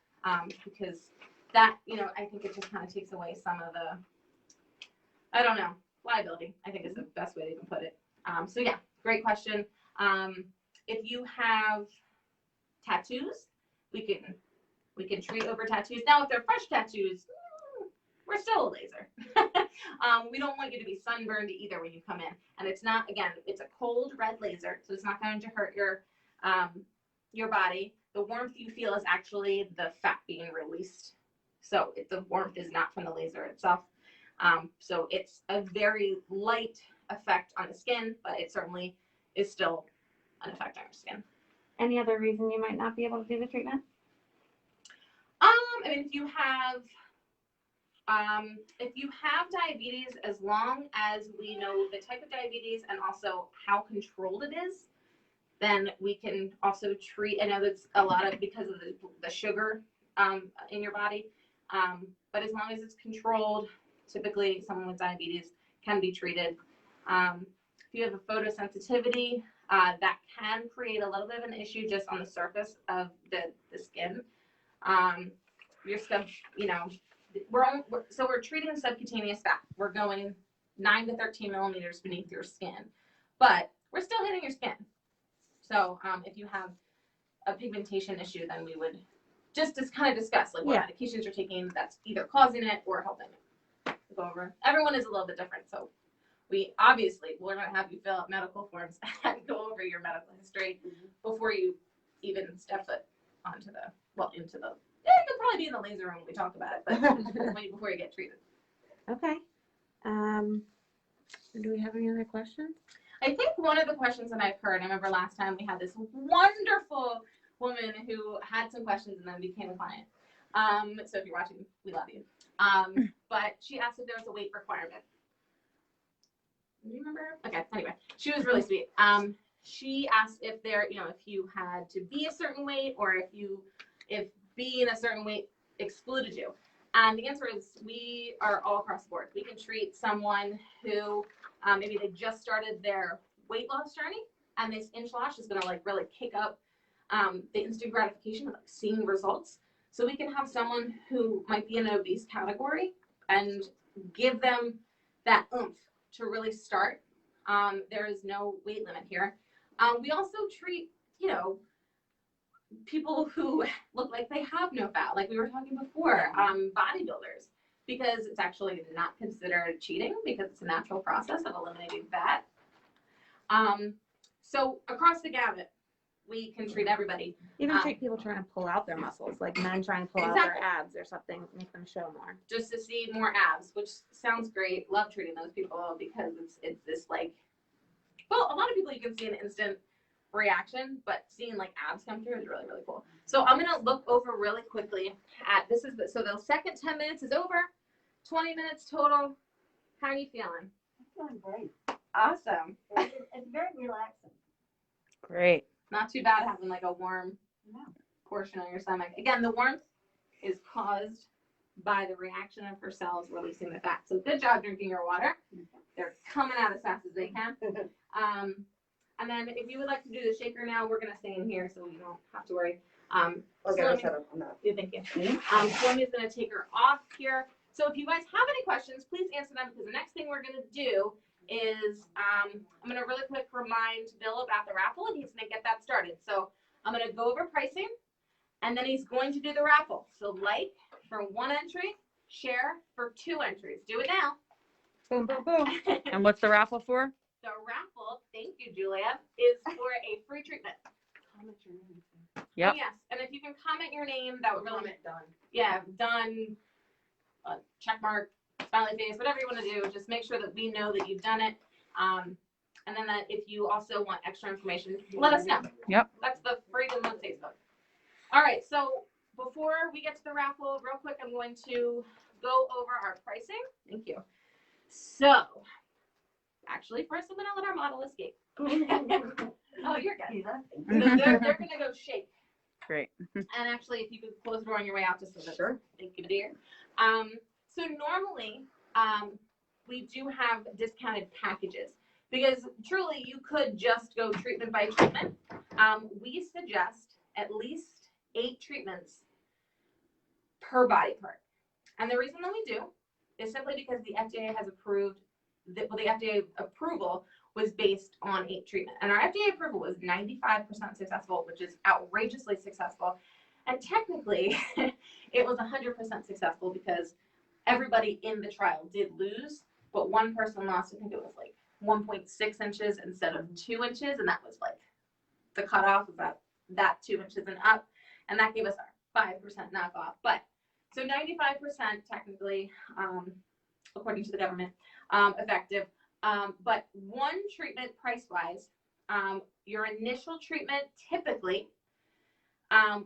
because that, I think it just kind of takes away some of the, liability, I think is the best way to even put it. So yeah, great question. If you have tattoos, we can treat over tattoos. Now, if they're fresh tattoos, we're still a laser. We don't want you to be sunburned either when you come in. And it's not, again, it's a cold red laser, so it's not going to hurt your your body, the warmth you feel is actually the fat being released. So the warmth is not from the laser itself. So it's a very light effect on the skin, but it certainly is still an effect on your skin. Any other reason you might not be able to do the treatment? I mean, if you have diabetes, as long as we know the type of diabetes and also how controlled it is, then we can also treat. I know that's a lot of because of the sugar in your body, but as long as it's controlled, typically someone with diabetes can be treated. If you have a photosensitivity, that can create a little bit of an issue just on the surface of the skin. Your stuff, you know, we're treating subcutaneous fat. We're going 9 to 13 millimeters beneath your skin, but we're still hitting your skin. So if you have a pigmentation issue, then we would just kind of discuss like what medications you're taking that's either causing it or helping it. Go over. Everyone is a little bit different, so we're going to have you fill out medical forms and go over your medical history before you even step foot into the. You'll probably be in the laser room when we talk about it, but before you get treated. Okay. Do we have any other questions? I think one of the questions that I've heard, I remember last time we had this wonderful woman who had some questions and then became a client. So if you're watching, we love you. But she asked if there was a weight requirement. Do you remember? Okay, anyway, she was really sweet. She asked if if you had to be a certain weight or if being a certain weight excluded you. And the answer is we are all across the board. We can treat someone who maybe they just started their weight loss journey and this inch loss is going to like really kick up the instant gratification of like, seeing results. So we can have someone who might be in an obese category and give them that oomph to really start. There is no weight limit here. We also treat, people who look like they have no fat, like we were talking before, bodybuilders, because it's actually not considered cheating because it's a natural process of eliminating fat. So across the gamut, we can treat everybody. Even treat people trying to pull out their muscles, like men trying to pull out their abs or something, make them show more. Just to see more abs, which sounds great. Love treating those people because it's this like, well, a lot of people you can see an instant reaction, but seeing like abs come through is really, really cool. So I'm gonna look over really quickly at so the second 10 minutes is over, 20 minutes total. How are you feeling? I'm feeling great. Awesome. It's very relaxing. Great. Not too bad having like a warm portion on your stomach. Again, the warmth is caused by the reaction of her cells releasing the fat. So good job drinking your water. They're coming out as fast as they can. And then if you would like to do the shaker now, we're gonna stay in here so you don't have to worry. Okay, I'll set up on that. Yeah, thank you. Salomi's gonna take her off here. So if you guys have any questions, please answer them because the next thing we're gonna do is I'm gonna really quick remind Bill about the raffle and he's gonna get that started. So I'm gonna go over pricing and then he's going to do the raffle. So like for 1 entry, share for 2 entries. Do it now. Boom, boom, boom. And what's the raffle for? The raffle, thank you, Julia, is for a free treatment. Comment your name. Yep. Oh, yes, and if you can comment your name, that would really Comment done. Yeah, done. Check mark, smiley face, whatever you want to do. Just make sure that we know that you've done it. And then that if you also want extra information, let us know. Yep. That's the freedom of Facebook. All right, so before we get to the raffle, real quick, I'm going to go over our pricing. Thank you. So, actually, first I'm going to let our model escape. Oh, you're good. So they're going to go shake. Great. And actually, if you could close the door on your way out just so that Sure. thank you, dear. So normally, we do have discounted packages because truly you could just go treatment by treatment. We suggest at least 8 treatments per body part. And the reason that we do is simply because the FDA has approved, the FDA approval was based on 8 treatment. And our FDA approval was 95% successful, which is outrageously successful. And technically, it was 100% successful because everybody in the trial did lose, but one person lost, I think it was like 1.6 inches instead of 2 inches. And that was like the cutoff of that that 2 inches and up, and that gave us our 5% knockoff. But so 95% technically, according to the government, effective. But one treatment price-wise, your initial treatment typically,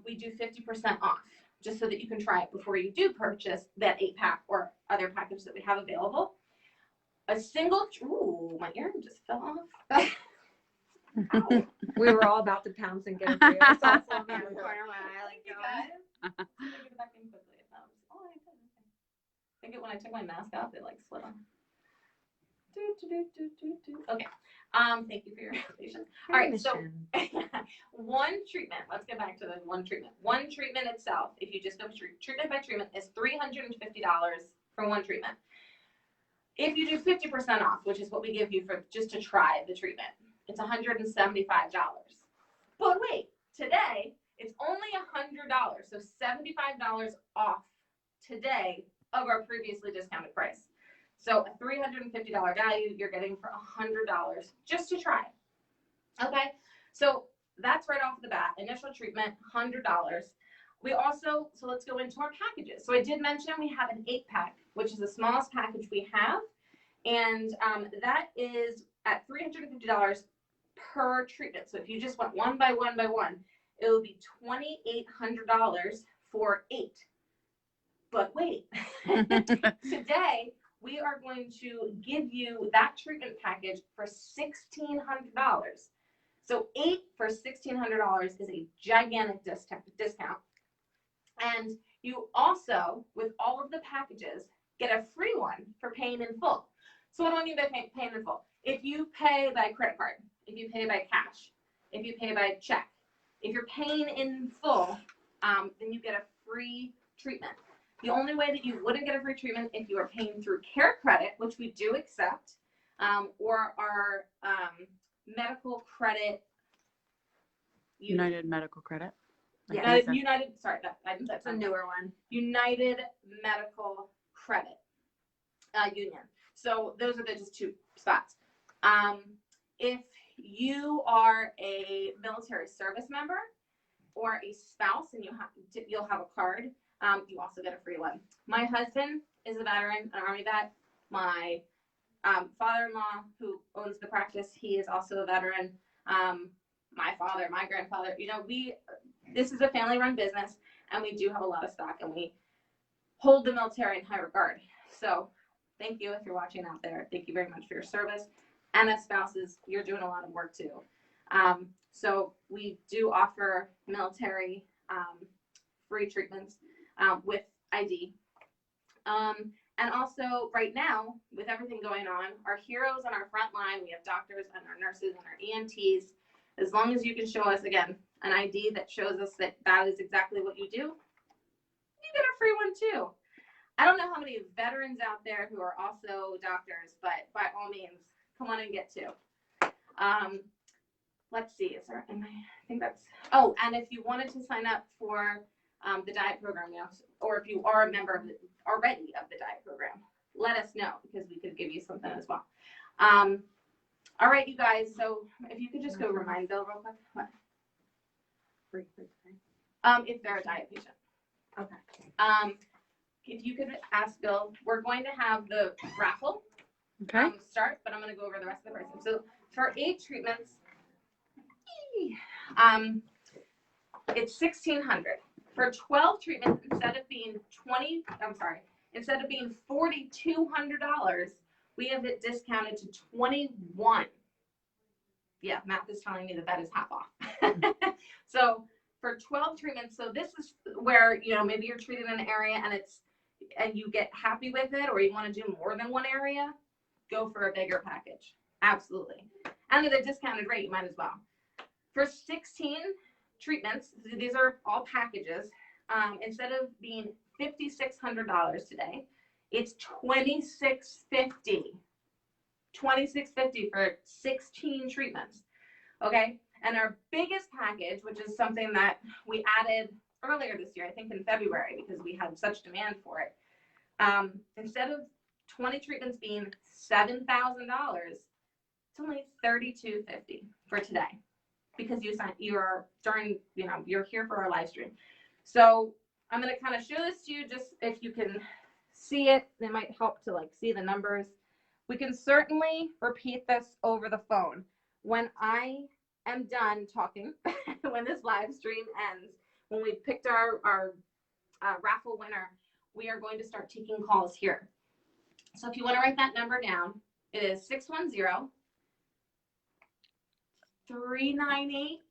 we do 50% off, just so that you can try it before you do purchase that 8-pack or other package that we have available. A single, ooh, my ear just fell off. Ow. We were all about to pounce and get a free. I saw some in the corner of my eye, like, You going. guys. Let me get it back in quickly. Oh, I did. I think when I took my mask off, it like slid on. Okay. Thank you for your patience. All right. So one treatment. Let's get back to the one treatment. One treatment itself, if you just go treatment by treatment, is $350 for one treatment. If you do 50% off, which is what we give you for just to try the treatment, it's $175. But wait, today it's only $100, so $75 off today of our previously discounted price. So a $350 value you're getting for $100 just to try. Okay, so that's right off the bat. Initial treatment, $100. We also, so let's go into our packages. So I did mention we have an 8-pack, which is the smallest package we have. And that is at $350 per treatment. So if you just went one by one by one, it will be $2,800 for 8. But wait, today we are going to give you that treatment package for $1,600. So 8 for $1,600 is a gigantic discount. And you also, with all of the packages, get a free one for paying in full. So what do I mean by paying in full? If you pay by credit card, if you pay by cash, if you pay by check, if you're paying in full, then you get a free treatment. The only way that you wouldn't get a free treatment if you are paying through Care Credit, which we do accept, or our medical credit. United Medical Credit. Yeah. United, sorry, that's a newer one. United Medical Credit Union. So those are the just 2 spots. If you are a military service member or a spouse and you'll have a card, you also get a free one. My husband is a veteran, an Army vet. My father-in-law, who owns the practice, he is also a veteran. My father, my grandfather, this is a family-run business, and we do have a lot of stock, and we hold the military in high regard. So thank you if you're watching out there. Thank you very much for your service. And as spouses, you're doing a lot of work too. So we do offer military free treatments with ID. And also right now, with everything going on, our heroes on our front line, we have doctors and our nurses and our EMTs. As long as you can show us, again, an ID that shows us that that is exactly what you do, you get a free one too. I don't know how many veterans out there who are also doctors, but by all means, come on and get 2. Let's see, I think that's, oh, and if you wanted to sign up for the diet program, or if you are a member already of the diet program, let us know, because we could give you something as well. All right, you guys, so if you could just go remind Bill real quick. What? If they're a diet patient. Okay. If you could ask Bill, we're going to have the raffle start, but I'm going to go over the rest of the person. So for 8 treatments, it's $1,600. For 12 treatments, instead of being $4,200, we have it discounted to $21. Yeah, math is telling me that is half off. So for 12 treatments, so this is where, maybe you're treated in an area and you get happy with it, or you want to do more than one area, go for a bigger package. Absolutely. And at a discounted rate, you might as well. For 16 treatments, these are all packages, instead of being $5,600 today, it's $2,650. $2,650 for 16 treatments. Okay, and our biggest package, which is something that we added earlier this year, I think in February, because we had such demand for it, instead of 20 treatments being $7,000, it's only $3,250 for today. because you're during, you're here for our live stream. So I'm going to kind of show this to you just if you can see it. It might help to like see the numbers. We can certainly repeat this over the phone. When I am done talking, when this live stream ends, when we picked our raffle winner, we are going to start taking calls here. So if you want to write that number down, it is 610-398.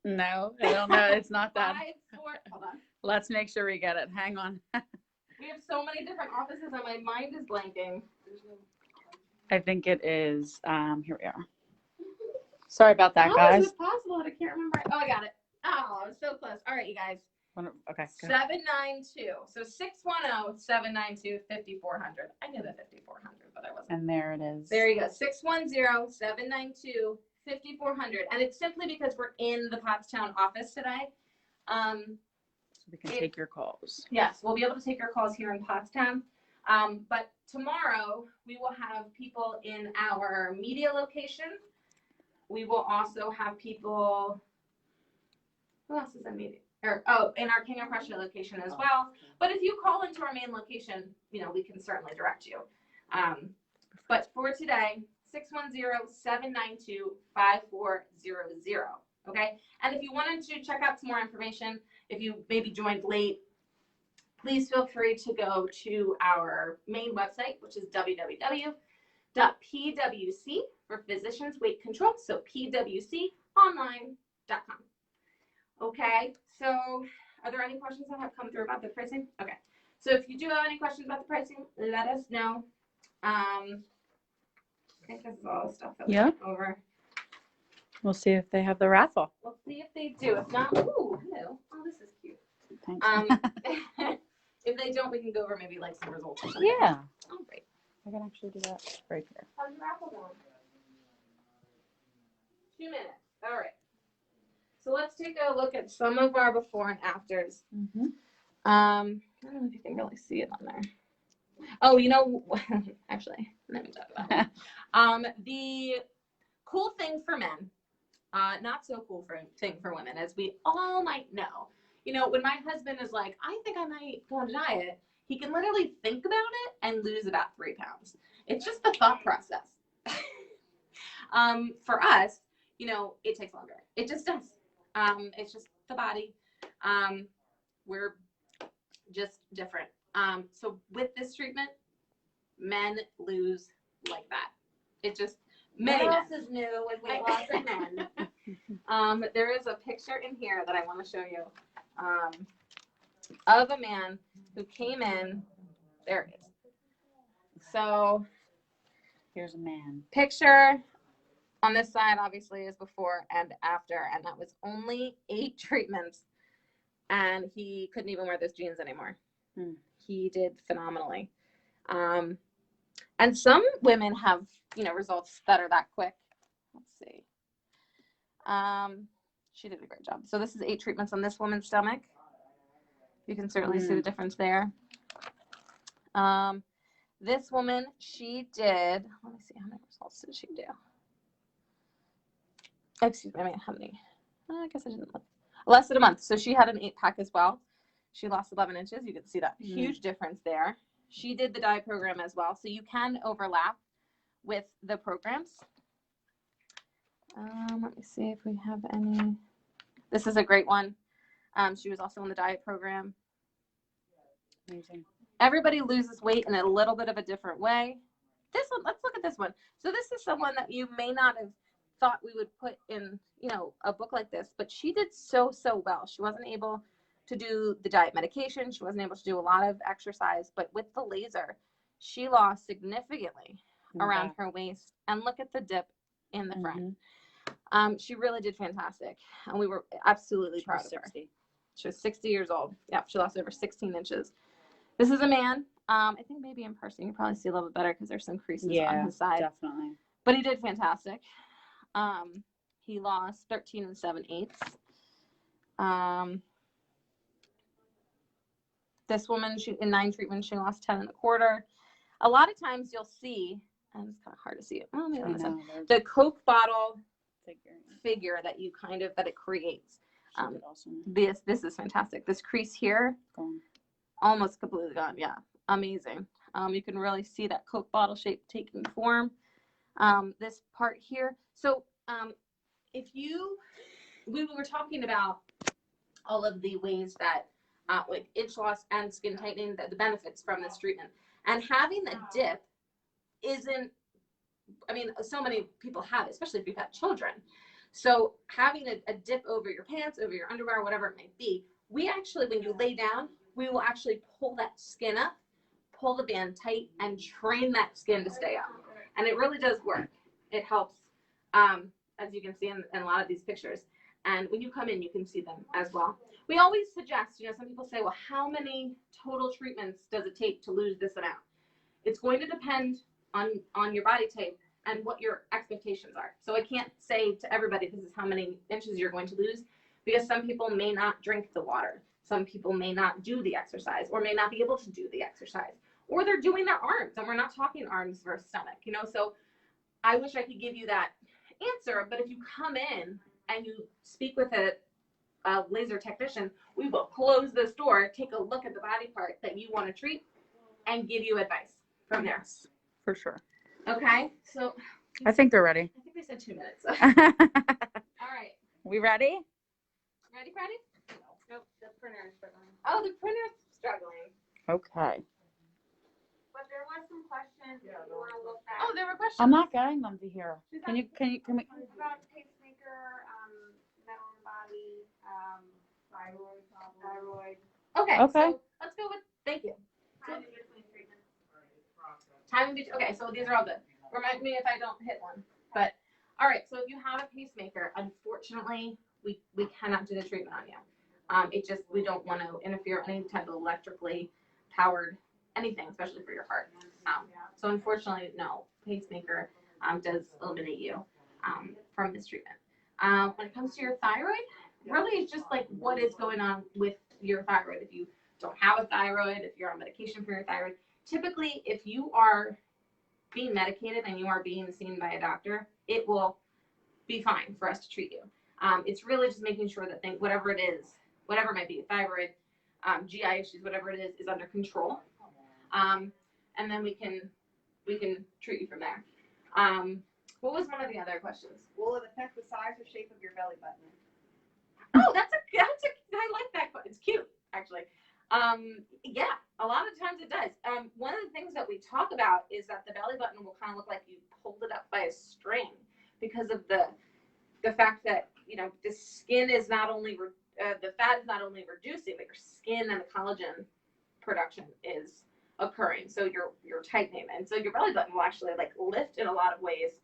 No, I don't know. It's not that. 54. Hold on. Let's make sure we get it. Hang on. We have so many different offices and my mind is blanking. I think it is. Here we are. Sorry about that, How guys. is it possible that I can't remember? Oh, I got it. Oh, I was so close. All right, you guys. Okay. Good. 792. So 610-792-5400. I knew the 5400, but I wasn't. And there it is. There you go. 610-792-5400. And it's simply because we're in the Pottstown office today. So we can take your calls. Yes, we'll be able to take your calls here in Pottstown. But tomorrow we will have people in our media location. We will also have people. Who else is in media? In our King of Prussia location as well. But if you call into our main location, we can certainly direct you. But for today, 610-792-5400. Okay. And if you wanted to check out some more information, if you maybe joined late, please feel free to go to our main website, which is www.pwc for Physicians Weight Control. So pwconline.com. Okay. So are there any questions that have come through about the pricing? Okay. So if you do have any questions about the pricing, let us know. I think this is all the stuff that we went over. We'll see if they have the raffle. We'll see if they do. If not, ooh, hello. Oh, this is cute. Thanks. If they don't, we can go over maybe like some results or something. Yeah. Oh, great. I can actually do that right here. How's the raffle going? 2 minutes. All right. So let's take a look at some of our before and afters. Mm-hmm. I don't know if you can really see it on there. Oh, actually, let me talk about it. The cool thing for men, not so cool thing for women, as we all might know. When my husband is like, I think I might go on a diet, he can literally think about it and lose about 3 pounds. It's just the thought process. For us, it takes longer. It just does. It's just the body. We're just different. So with this treatment, men lose like that. It just, many What men. else is new with weight loss and men? There is a picture in here that I want to show you of a man who came in. There it is. So Here's a man. picture on this side obviously is before and after, and that was only 8 treatments, and he couldn't even wear those jeans anymore. He did phenomenally. And some women have results that are that quick. Let's see. She did a great job. So this is 8 treatments on this woman's stomach. You can certainly see the difference there. This woman, she did, let me see, how many results did she do? Excuse me, how many? I guess I didn't look. Less than a month. So she had an 8-pack as well. She lost 11 inches. You can see that huge difference there. She did the diet program as well. So you can overlap with the programs. Let me see if we have any. This is a great one. She was also in the diet program. Amazing. Everybody loses weight in a little bit of a different way. This one, let's look at this one. So this is someone that you may not have thought we would put in, a book like this, but she did so well. She wasn't able to do the diet medication. She wasn't able to do a lot of exercise, but with the laser, she lost significantly around her waist. And look at the dip in the front. She really did fantastic, and we were absolutely proud of her. She was 60 years old. Yeah, she lost over 16 inches. This is a man. I think maybe in person you probably see a little bit better because there's some creases on his side. Definitely. But he did fantastic. He lost 13 7/8. This woman, in 9 treatments, she lost 10 1/4. A lot of times you'll see, and it's kind of hard to see it. Oh, maybe on this side. The Coke bottle figure that you kind of, that it creates. She did awesome. This is fantastic. This crease here, Gone. almost completely gone. Yeah, amazing. You can really see that Coke bottle shape taking form. This part here. So we were talking about all of the ways that like inch loss and skin tightening, the benefits from this treatment. And having a dip isn't, I mean, so many people have it, especially if you've had children. So having a dip over your pants, over your underwear, whatever it might be, we actually, when you lay down, we will actually pull that skin up, pull the band tight, and train that skin to stay up. And it really does work. It helps, as you can see in a lot of these pictures. And when you come in, you can see them as well. We always suggest, some people say, well, how many total treatments does it take to lose this amount? It's going to depend on your body type and what your expectations are. So I can't say to everybody, this is how many inches you're going to lose, because some people may not drink the water. Some people may not do the exercise, or may not be able to do the exercise, or they're doing their arms, and we're not talking arms versus stomach, so I wish I could give you that answer, but if you come in and you speak with a laser technician, we will close this door, take a look at the body part that you want to treat, and give you advice from there. For sure. Okay, so I think they're ready. I think they said 2 minutes. All right, We ready? ready, Freddie? Nope, the printer is struggling. Oh, the printer's struggling. Okay. But there was some questions if you want to look at. Oh, there were questions. I'm not getting them to here. Can we? About pacemaker, metal in the body, thyroid. Okay, Okay. so let's go with, thank you. Time in between treatments. Time in between, okay, so these are all good. Remind me if I don't hit one. But, all right, so if you have a pacemaker, unfortunately, we cannot do the treatment on you. We don't want to interfere with any type of electrically powered anything, especially for your heart. So unfortunately, no, pacemaker does eliminate you from this treatment. When it comes to your thyroid, really it's just like what is going on with your thyroid. If you don't have a thyroid, if you're on medication for your thyroid, typically if you are being medicated and you are being seen by a doctor, it will be fine for us to treat you. It's really just making sure that whatever it is, whatever it might be, thyroid, GI issues, whatever it is under control. And then we can treat you from there. What was one of the other questions? Will it affect the size or shape of your belly button? Oh, I like that. It's cute, actually. Yeah, a lot of times it does. One of the things that we talk about is that the belly button will kind of look like you pulled it up by a string because of the fact that, the skin is not only, the fat is not only reducing, but your skin and the collagen production is occurring. So you're tightening. And so your belly button will actually lift in a lot of ways.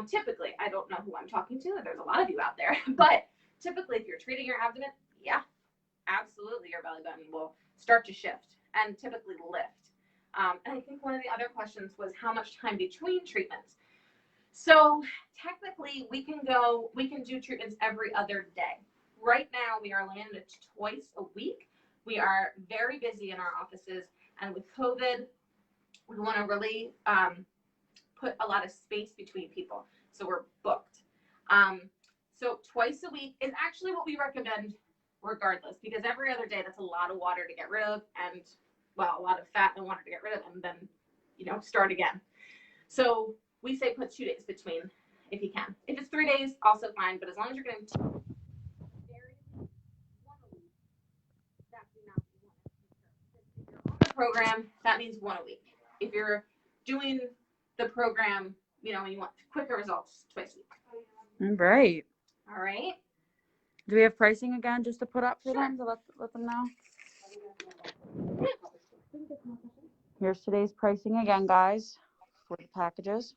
Typically, I don't know who I'm talking to. There's a lot of you out there, but typically if you're treating your abdomen, yeah, absolutely your belly button will start to shift and typically lift. And I think one of the other questions was how much time between treatments. So technically we can do treatments every other day. Right now we are landed twice a week. We are very busy in our offices, and with COVID, we want to really put a lot of space between people. So we're booked. So twice a week is actually what we recommend regardless, because every other day, that's a lot of water to get rid of, and a lot of fat and water to get rid of, and then, start again. So we say put 2 days between if you can. If it's 3 days, also fine, but as long as you're getting 1 a week, that's enough. If you're on the program, that means 1 a week. If you're doing the program, and you want quicker results, twice a week. All right. All right. Do we have pricing again just to put up for Sure. them to let them know? Here's today's pricing again, guys, for the packages.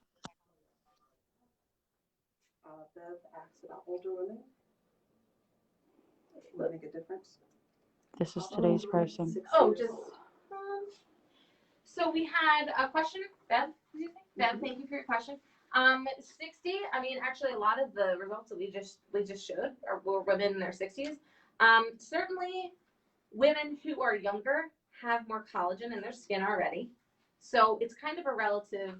Bev asked about older women. Will it make a difference? This is today's pricing. 6 Oh, years just old. so we had a question, Bev. Did you say? Bev, thank you for your question. 60. I mean, actually, a lot of the results that we just showed were women in their 60s. Certainly, women who are younger have more collagen in their skin already, so it's kind of a relative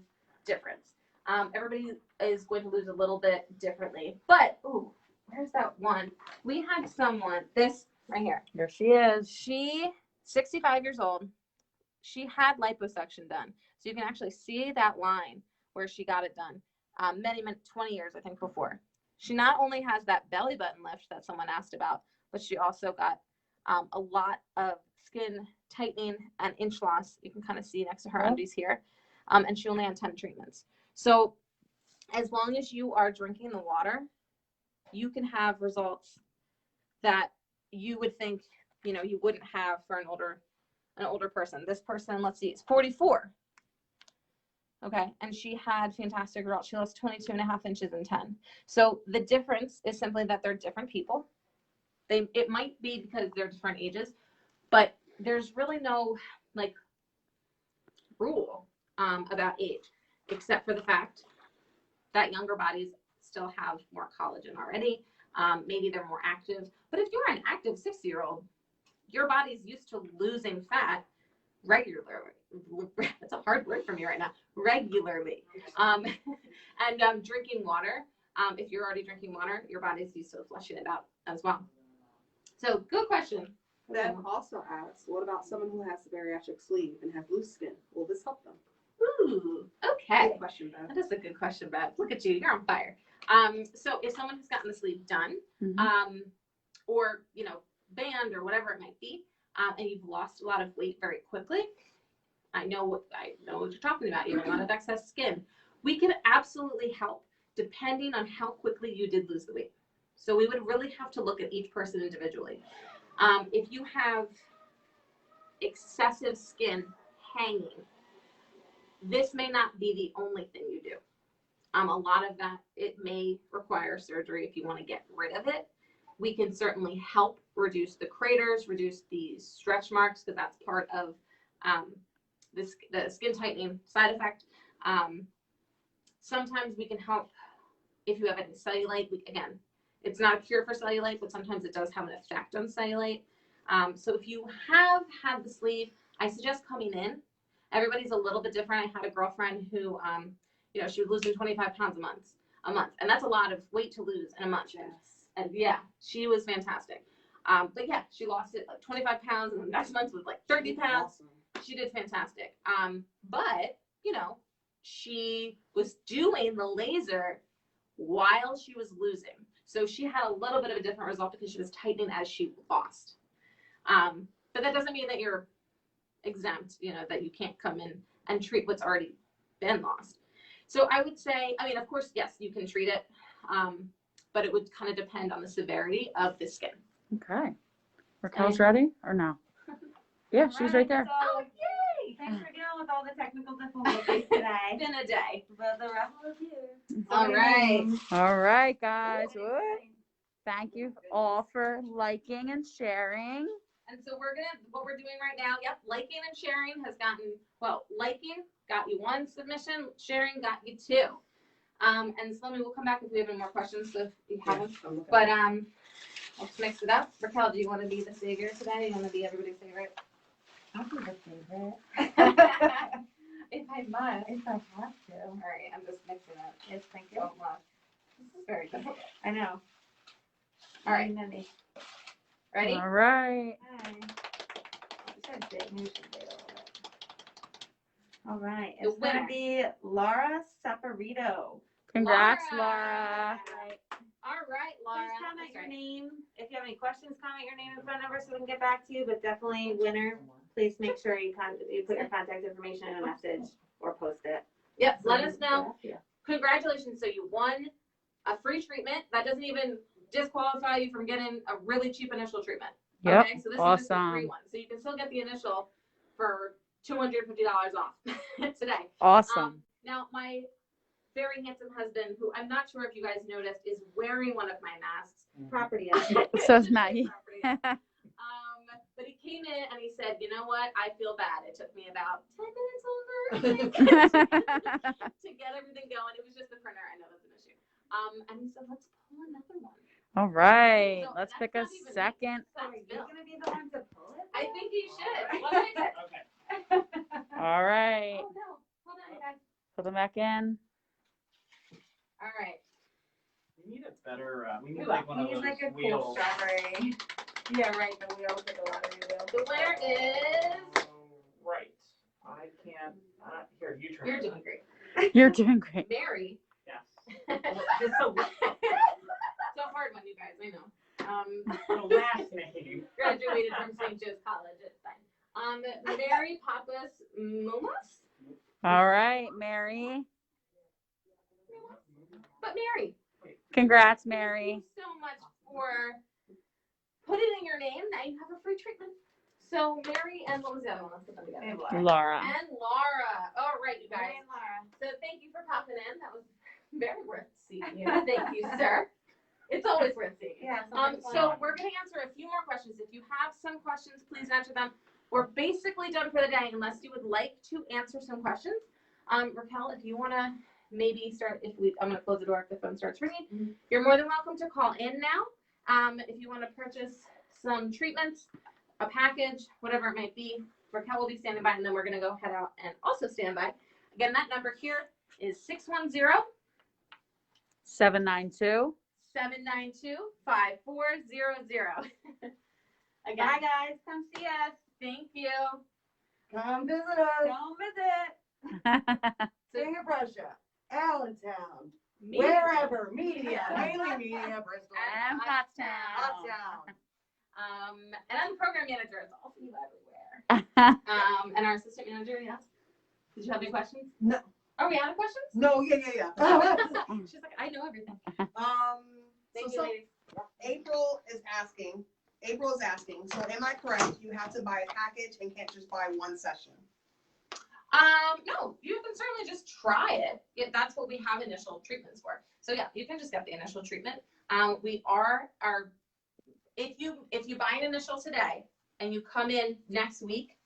difference. Everybody is going to lose a little bit differently. But, ooh, where's that one? We had someone, this right here. There she is. She, 65 years old, she had liposuction done. So you can actually see that line where she got it done. Many, 20 years, I think, before. She not only has that belly button lift that someone asked about, but she also got a lot of skin tightening and inch loss. You can kind of see next to her undies here. And she only had 10 treatments. So as long as you are drinking the water, you can have results that you would think, you wouldn't have for an older person. This person, let's see, is 44. Okay, and she had fantastic results. She lost 22.5 inches in 10. So the difference is simply that they're different people. It might be because they're different ages, but there's really no rule about age, except for the fact that younger bodies still have more collagen already. Maybe they're more active. But if you're an active 60-year-old, your body's used to losing fat regularly. That's a hard word for me right now. Regularly. And drinking water. If you're already drinking water, your body's used to flushing it out as well. So good question. That also asks, what about someone who has a bariatric sleeve and has loose skin? Will this help them? Ooh, okay. Good question, Beth. That is a good question, Beth. Look at you. You're on fire. So if someone has gotten the sleeve done, or, band or whatever it might be, and you've lost a lot of weight very quickly, I know what you're talking about. You have a lot of excess skin. We can absolutely help depending on how quickly you did lose the weight. So we would really have to look at each person individually. If you have excessive skin hanging, this may not be the only thing you do. A lot of that, it may require surgery if you want to get rid of it. We can certainly help reduce the craters, reduce the stretch marks, because that's part of the skin tightening side effect. Sometimes we can help if you have any cellulite. Again, it's not a cure for cellulite, but sometimes it does have an effect on cellulite. So if you have had the sleeve, I suggest coming in. Everybody's a little bit different. I had a girlfriend who, she was losing 25 pounds a month, and that's a lot of weight to lose in a month. Yes. And yeah, she was fantastic. But yeah, she lost it 25 pounds, and the next month was 30 pounds. Awesome. She did fantastic. But she was doing the laser while she was losing. So she had a little bit of a different result because she was tightening as she lost. But that doesn't mean that you're exempt, that you can't come in and treat what's already been lost. So I would say, of course, yes, you can treat it, but it would kind of depend on the severity of the skin. Okay. Raquel's ready or no? Yeah, she's right there. So, yay! Thanks for dealing with all the technical difficulties today. In a day. But the rest of you. All right. All right, guys. Woo. Thank you all for liking and sharing. And so what we're doing right now, liking and sharing has liking got you 1 submission, sharing got you 2. And Salome, we'll come back if we have any more questions, so if you haven't. But let's mix it up. Raquel, do you want to be the savior today? You want to be everybody's favorite? I'll be the favorite. If I must. If I have to. All right, I'm just mixing it. Yes, thank you. So much. This is very difficult. I know. All right, Mindy. ready? All right. Hi. Maybe we should wait a little bit. All right. The It's going winner. to be Laura Saporito. Congrats, Laura. All right, Laura. Please comment That's your right. name. If you have any questions, comment your name and phone number so we can get back to you. But definitely, winner, please make sure you put your contact information in a message or post it. Yep, let us know. Yeah. Congratulations. So you won a free treatment. That doesn't even disqualify you from getting a really cheap initial treatment. Yep, Okay, so this is just a awesome. free one. So you can still get the initial for $250 off today. Awesome. Now, my very handsome husband, who I'm not sure if you guys noticed, is wearing one of my masks. Property. So is Maggie. But he came in and he said, you know what? I feel bad. It took me about 10 minutes longer to get everything going. It was just the printer. I know that's an issue. And he said, let's pull another one. All right. So Let's that's pick a not even me. second. That's Bill. You're going to be the one to pull it? I think you should. What did I say? All right. Oh, no. Hold on, you guys. Put them back in. All right. We need a better, we need Ooh, like one of He's those like a cool wheels. strawberry. Yeah, right. The wheel for the lottery wheel. The winner is. Right. I can't, here, you turn. You're it. doing great. You're doing great. Mary. Yes. It's so it's a hard one, you guys. I know. The last name. Graduated from St. Joe's College. It's fine. Mary Pappas Mumas. All right, Mary. But Mary, Congrats, thank Mary. you so much for putting in your name. Now you have a free treatment. So Mary and what was the other one? Let's put them together. Laura. And Laura. All right, you Mary guys. and Laura. So thank you for popping in. That was very worth seeing you. Thank you, sir. It's always worth seeing you. Yeah. So we're going to answer a few more questions. If you have some questions, please answer them. We're basically done for the day unless you would like to answer some questions. Raquel, if you want to maybe start, I'm going to close the door if the phone starts ringing. Mhm. You're more than welcome to call in now. If you want to purchase some treatments, a package, whatever it might be, Raquel will be standing by, and then we're going to go head out and also stand by. Again, that number here is 610 792. 792-5400. Again, Bye guys, come see us. thank you. Come visit us. Don't visit. King of Prussia, Allentown, Me- wherever, media, mainly media, Bristol, And Pottstown. Pottstown. And I'm the program manager. It's all for you everywhere. And our assistant manager, yes. Did you have any questions? No. Are we out of questions? No, yeah. She's like, I know everything. Thank you, ladies. April is asking, so am I correct? You have to buy a package and can't just buy one session? No, you can certainly just try it. Yeah, that's what we have initial treatments for. So yeah, you can just get the initial treatment. If you buy an initial today and you come in next week,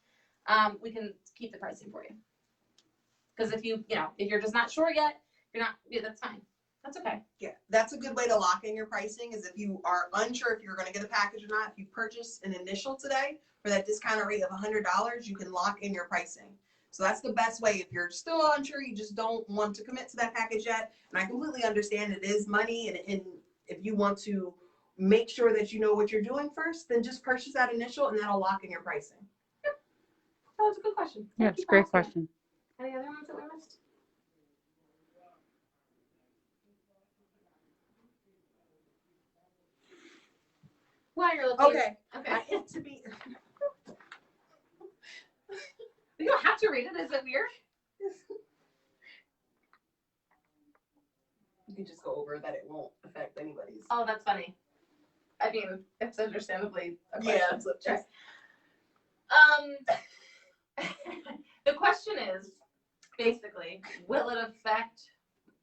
we can keep the pricing for you. Because if you're just not sure yet, that's fine. That's okay. Yeah, that's a good way to lock in your pricing is if you are unsure if you're gonna get a package or not, if you purchase an initial today for that discounted rate of $100, you can lock in your pricing. So that's the best way. If you're still unsure, you just don't want to commit to that package yet, and I completely understand it is money, and if you want to make sure that you know what you're doing first, then just purchase that initial and that'll lock in your pricing. Yep. That was a good question. Yeah, Thank it's you a for great asking. question. Any other ones that we missed? While you're looking. Okay. Okay. To be You don't have to read it. Is it weird? you can just go over that it won't affect anybody's. Oh, that's funny. I mean, it's understandably a Yeah, question. it's a- Sure. The question is basically, will it affect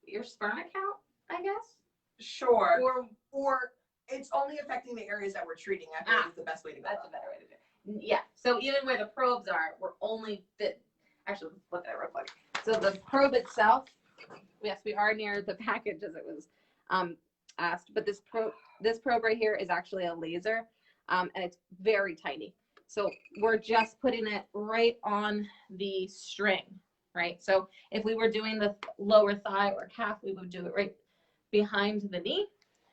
your sperm count? I guess. Sure. Or Or it's only affecting the areas that we're treating. I think is the best way to go. that's a better way to do it. Yeah. So even where the probes are, we're only fit. Actually, let's look at it real quick. So the probe itself, yes, we are near the package as it was asked, but this probe right here is actually a laser, and it's very tiny. So we're just putting it right on the string, right? So if we were doing the lower thigh or calf, we would do it right behind the knee.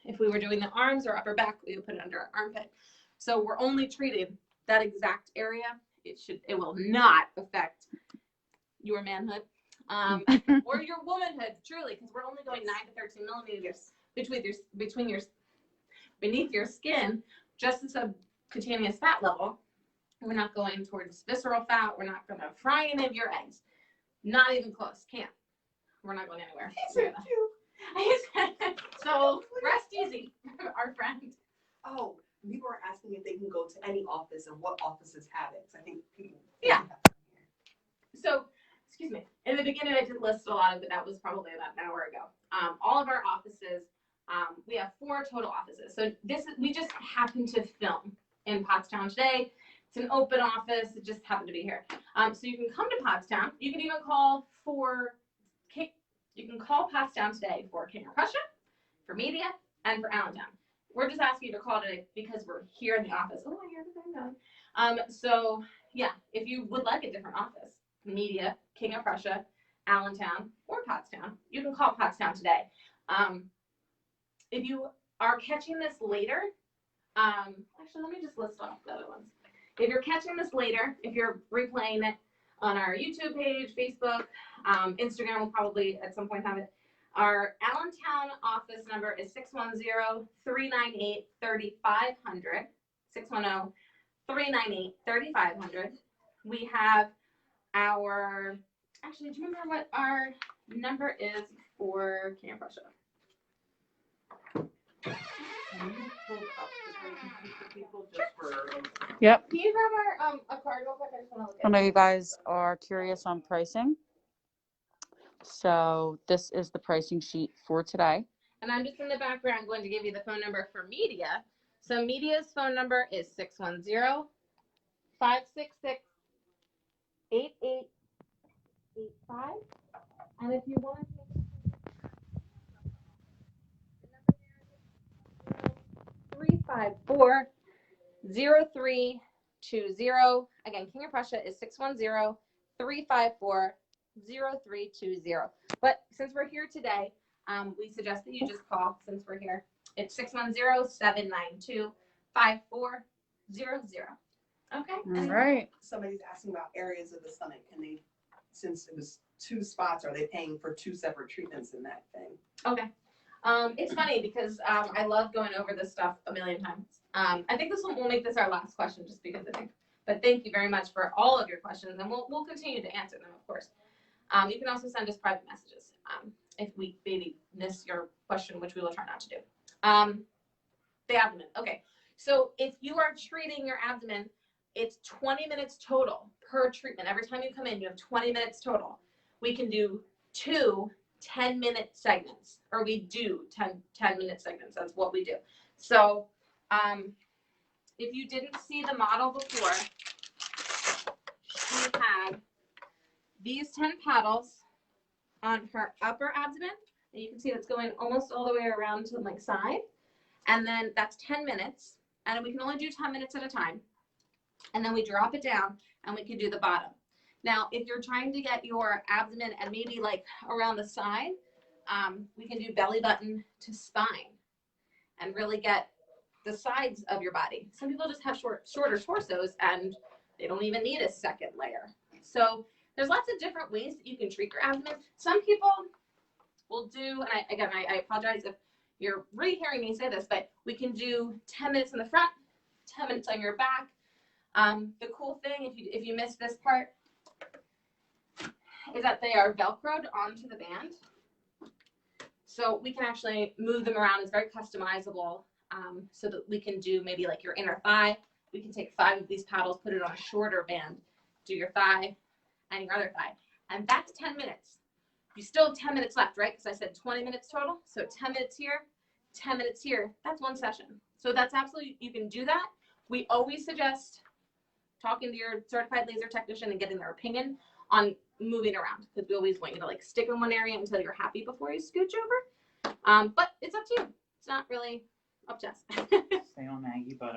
If we were doing the arms or upper back, we would put it under our armpit. So we're only treating that exact area. It will not affect your manhood or your womanhood, truly, because we're only going 9 to 13 millimeters beneath your skin, just as a cutaneous fat level. We're not going towards visceral fat. We're not going to fry any of your eggs. Not even close. Can't. We're not going anywhere. So rest easy, our friend. Oh, people are asking if they can go to any office and what offices have it. 'Cause I think people. Yeah. So, excuse me. In the beginning, I did list a lot of it. That was probably about an hour ago. All of our offices, we have 4 total offices. So we just happened to film in Pottstown today. It's an open office. It just happened to be here. So you can come to Pottstown. You can even call Pottstown today for King of Prussia, for media, and for Allentown. We're just asking you to call today because we're here in the office. Oh, I hear the thing going. So yeah, if you would like a different office, media, King of Prussia, Allentown, or Pottstown, you can call Pottstown today. If you are catching this later, actually, let me just list off the other ones. If you're catching this later, if you're replaying it on our YouTube page, Facebook, Instagram will probably at some point have it. Our Allentown office number is 610-398-3500, 610-398-3500. We have our, actually, do you remember what our number is for King of Prussia? Yep. Can you grab our a card real quick? I just want to look I at know it. you guys are curious on pricing. So this is the pricing sheet for today. And I'm just in the background going to give you the phone number for media. So media's phone number is 610-566-8885. And if you want to 354-0320. Again, King of Prussia is 610-354-0320. But since we're here today, we suggest that you just call since we're here. It's 610-792-5400. Okay. All right. Somebody's asking about areas of the stomach. Can they, since it was 2 spots, are they paying for 2 separate treatments in that thing? Okay. It's funny because I love going over this stuff a million times. I think we'll make this our last question just because I think. But thank you very much for all of your questions, and we'll continue to answer them, of course. You can also send us private messages if we maybe miss your question, which we will try not to do. The abdomen. Okay. So if you are treating your abdomen, it's 20 minutes total per treatment. Every time you come in, you have 20 minutes total. We can do 2 10-minute segments, or we do 10-minute segments. That's what we do. So if you didn't see the model before, she had these 10 paddles on her upper abdomen. And you can see that's going almost all the way around to the side. And then that's 10 minutes. And we can only do 10 minutes at a time. And then we drop it down and we can do the bottom. Now, if you're trying to get your abdomen and maybe around the side, we can do belly button to spine and really get the sides of your body. Some people just have shorter torsos and they don't even need a second layer. So there's lots of different ways that you can treat your abdomen. Some people will do, and I apologize if you're re-hearing me say this, but we can do 10 minutes in the front, 10 minutes on your back. The cool thing, if you missed this part, is that they are Velcroed onto the band. So we can actually move them around. It's very customizable, so that we can do maybe your inner thigh. We can take 5 of these paddles, put it on a shorter band, do your thigh and your other thigh. And that's 10 minutes. You still have 10 minutes left, right? Because I said 20 minutes total. So 10 minutes here, 10 minutes here. That's one session. So that's absolutely, you can do that. We always suggest talking to your certified laser technician and getting their opinion on moving around, because we always want you to stick in one area until you're happy before you scooch over. But it's up to you. It's not really up to us. Stay on Maggie, but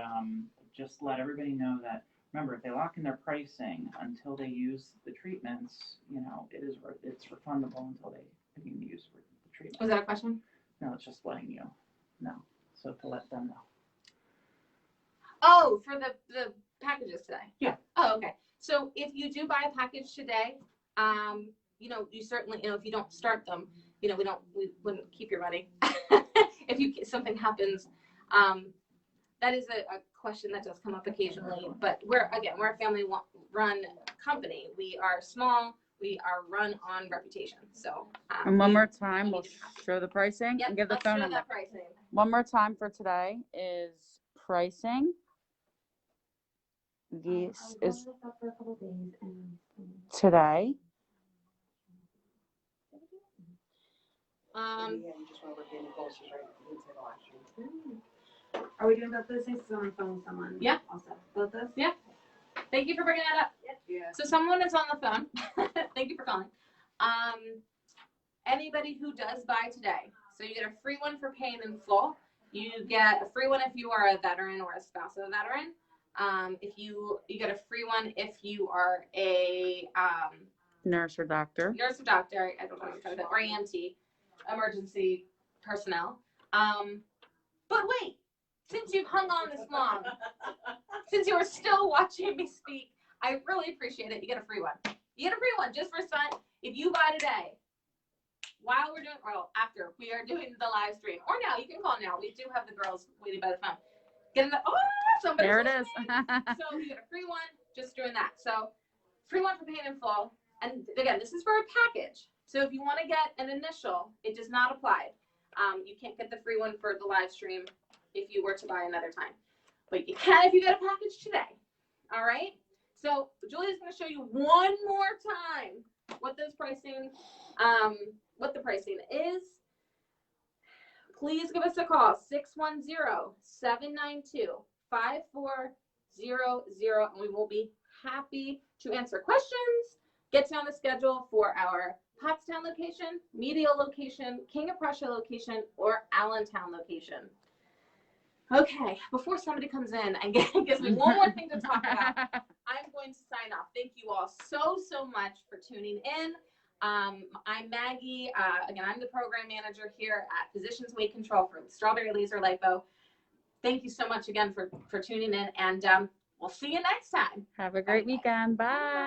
just let everybody know that, remember, if they lock in their pricing until they use the treatments, it's refundable until they begin to use the treatment. Was that a question? No, it's just letting you know. So to let them know. Oh, for the packages today. Yeah. Oh, okay. So if you do buy a package today, you certainly, if you don't start them, we wouldn't keep your money. If something happens, that is a question that does come up occasionally, but we're a family run company. We are small. We are run on reputation. So, And one more time, we'll show the pricing yep, and give the let's phone show number. that pricing. One more time for today is pricing. This is today. Yeah, you just went over to Nicole, she's right. You didn't say the last name. Are we doing both those things? Because I'm on the phone with someone. Yeah. Also, both those? Yeah. Thank you for bringing that up. Yeah. So someone is on the phone. Thank you for calling. Anybody who does buy today, so you get a free one for paying in full. You get a free one if you are a veteran or a spouse of a veteran. If you get a free one if you are a Nurse or doctor. nurse or doctor, I don't know what to call it, or EMT, emergency personnel. But wait, since you've hung on this long, since you are still watching me speak, I really appreciate it. You get a free one. You get a free one just for fun. If you buy today, while we're doing, well, after we are doing the live stream, or now, you can call now. We do have the girls waiting by the phone. Get in the, oh, somebody's There it is. listening. So you get a free one just doing that. So free one for paying in full. And again, this is for a package. So if you want to get an initial, it does not apply. You can't get the free one for the live stream if you were to buy another time. But you can if you get a package today. All right? So Julia's going to show you one more time what those pricing, what the pricing is. Please give us a call, 610-792-5400, and we will be happy to answer questions, get you on the schedule for our Pottstown location, Medial location, King of Prussia location, or Allentown location. Okay, before somebody comes in and gives me one more thing to talk about, I'm going to sign off. Thank you all so much for tuning in. I'm Maggie. Again, I'm the program manager here at Physicians Weight Control for Strawberry Laser Lipo. Thank you so much again for tuning in, and we'll see you next time. Have a great weekend. Bye.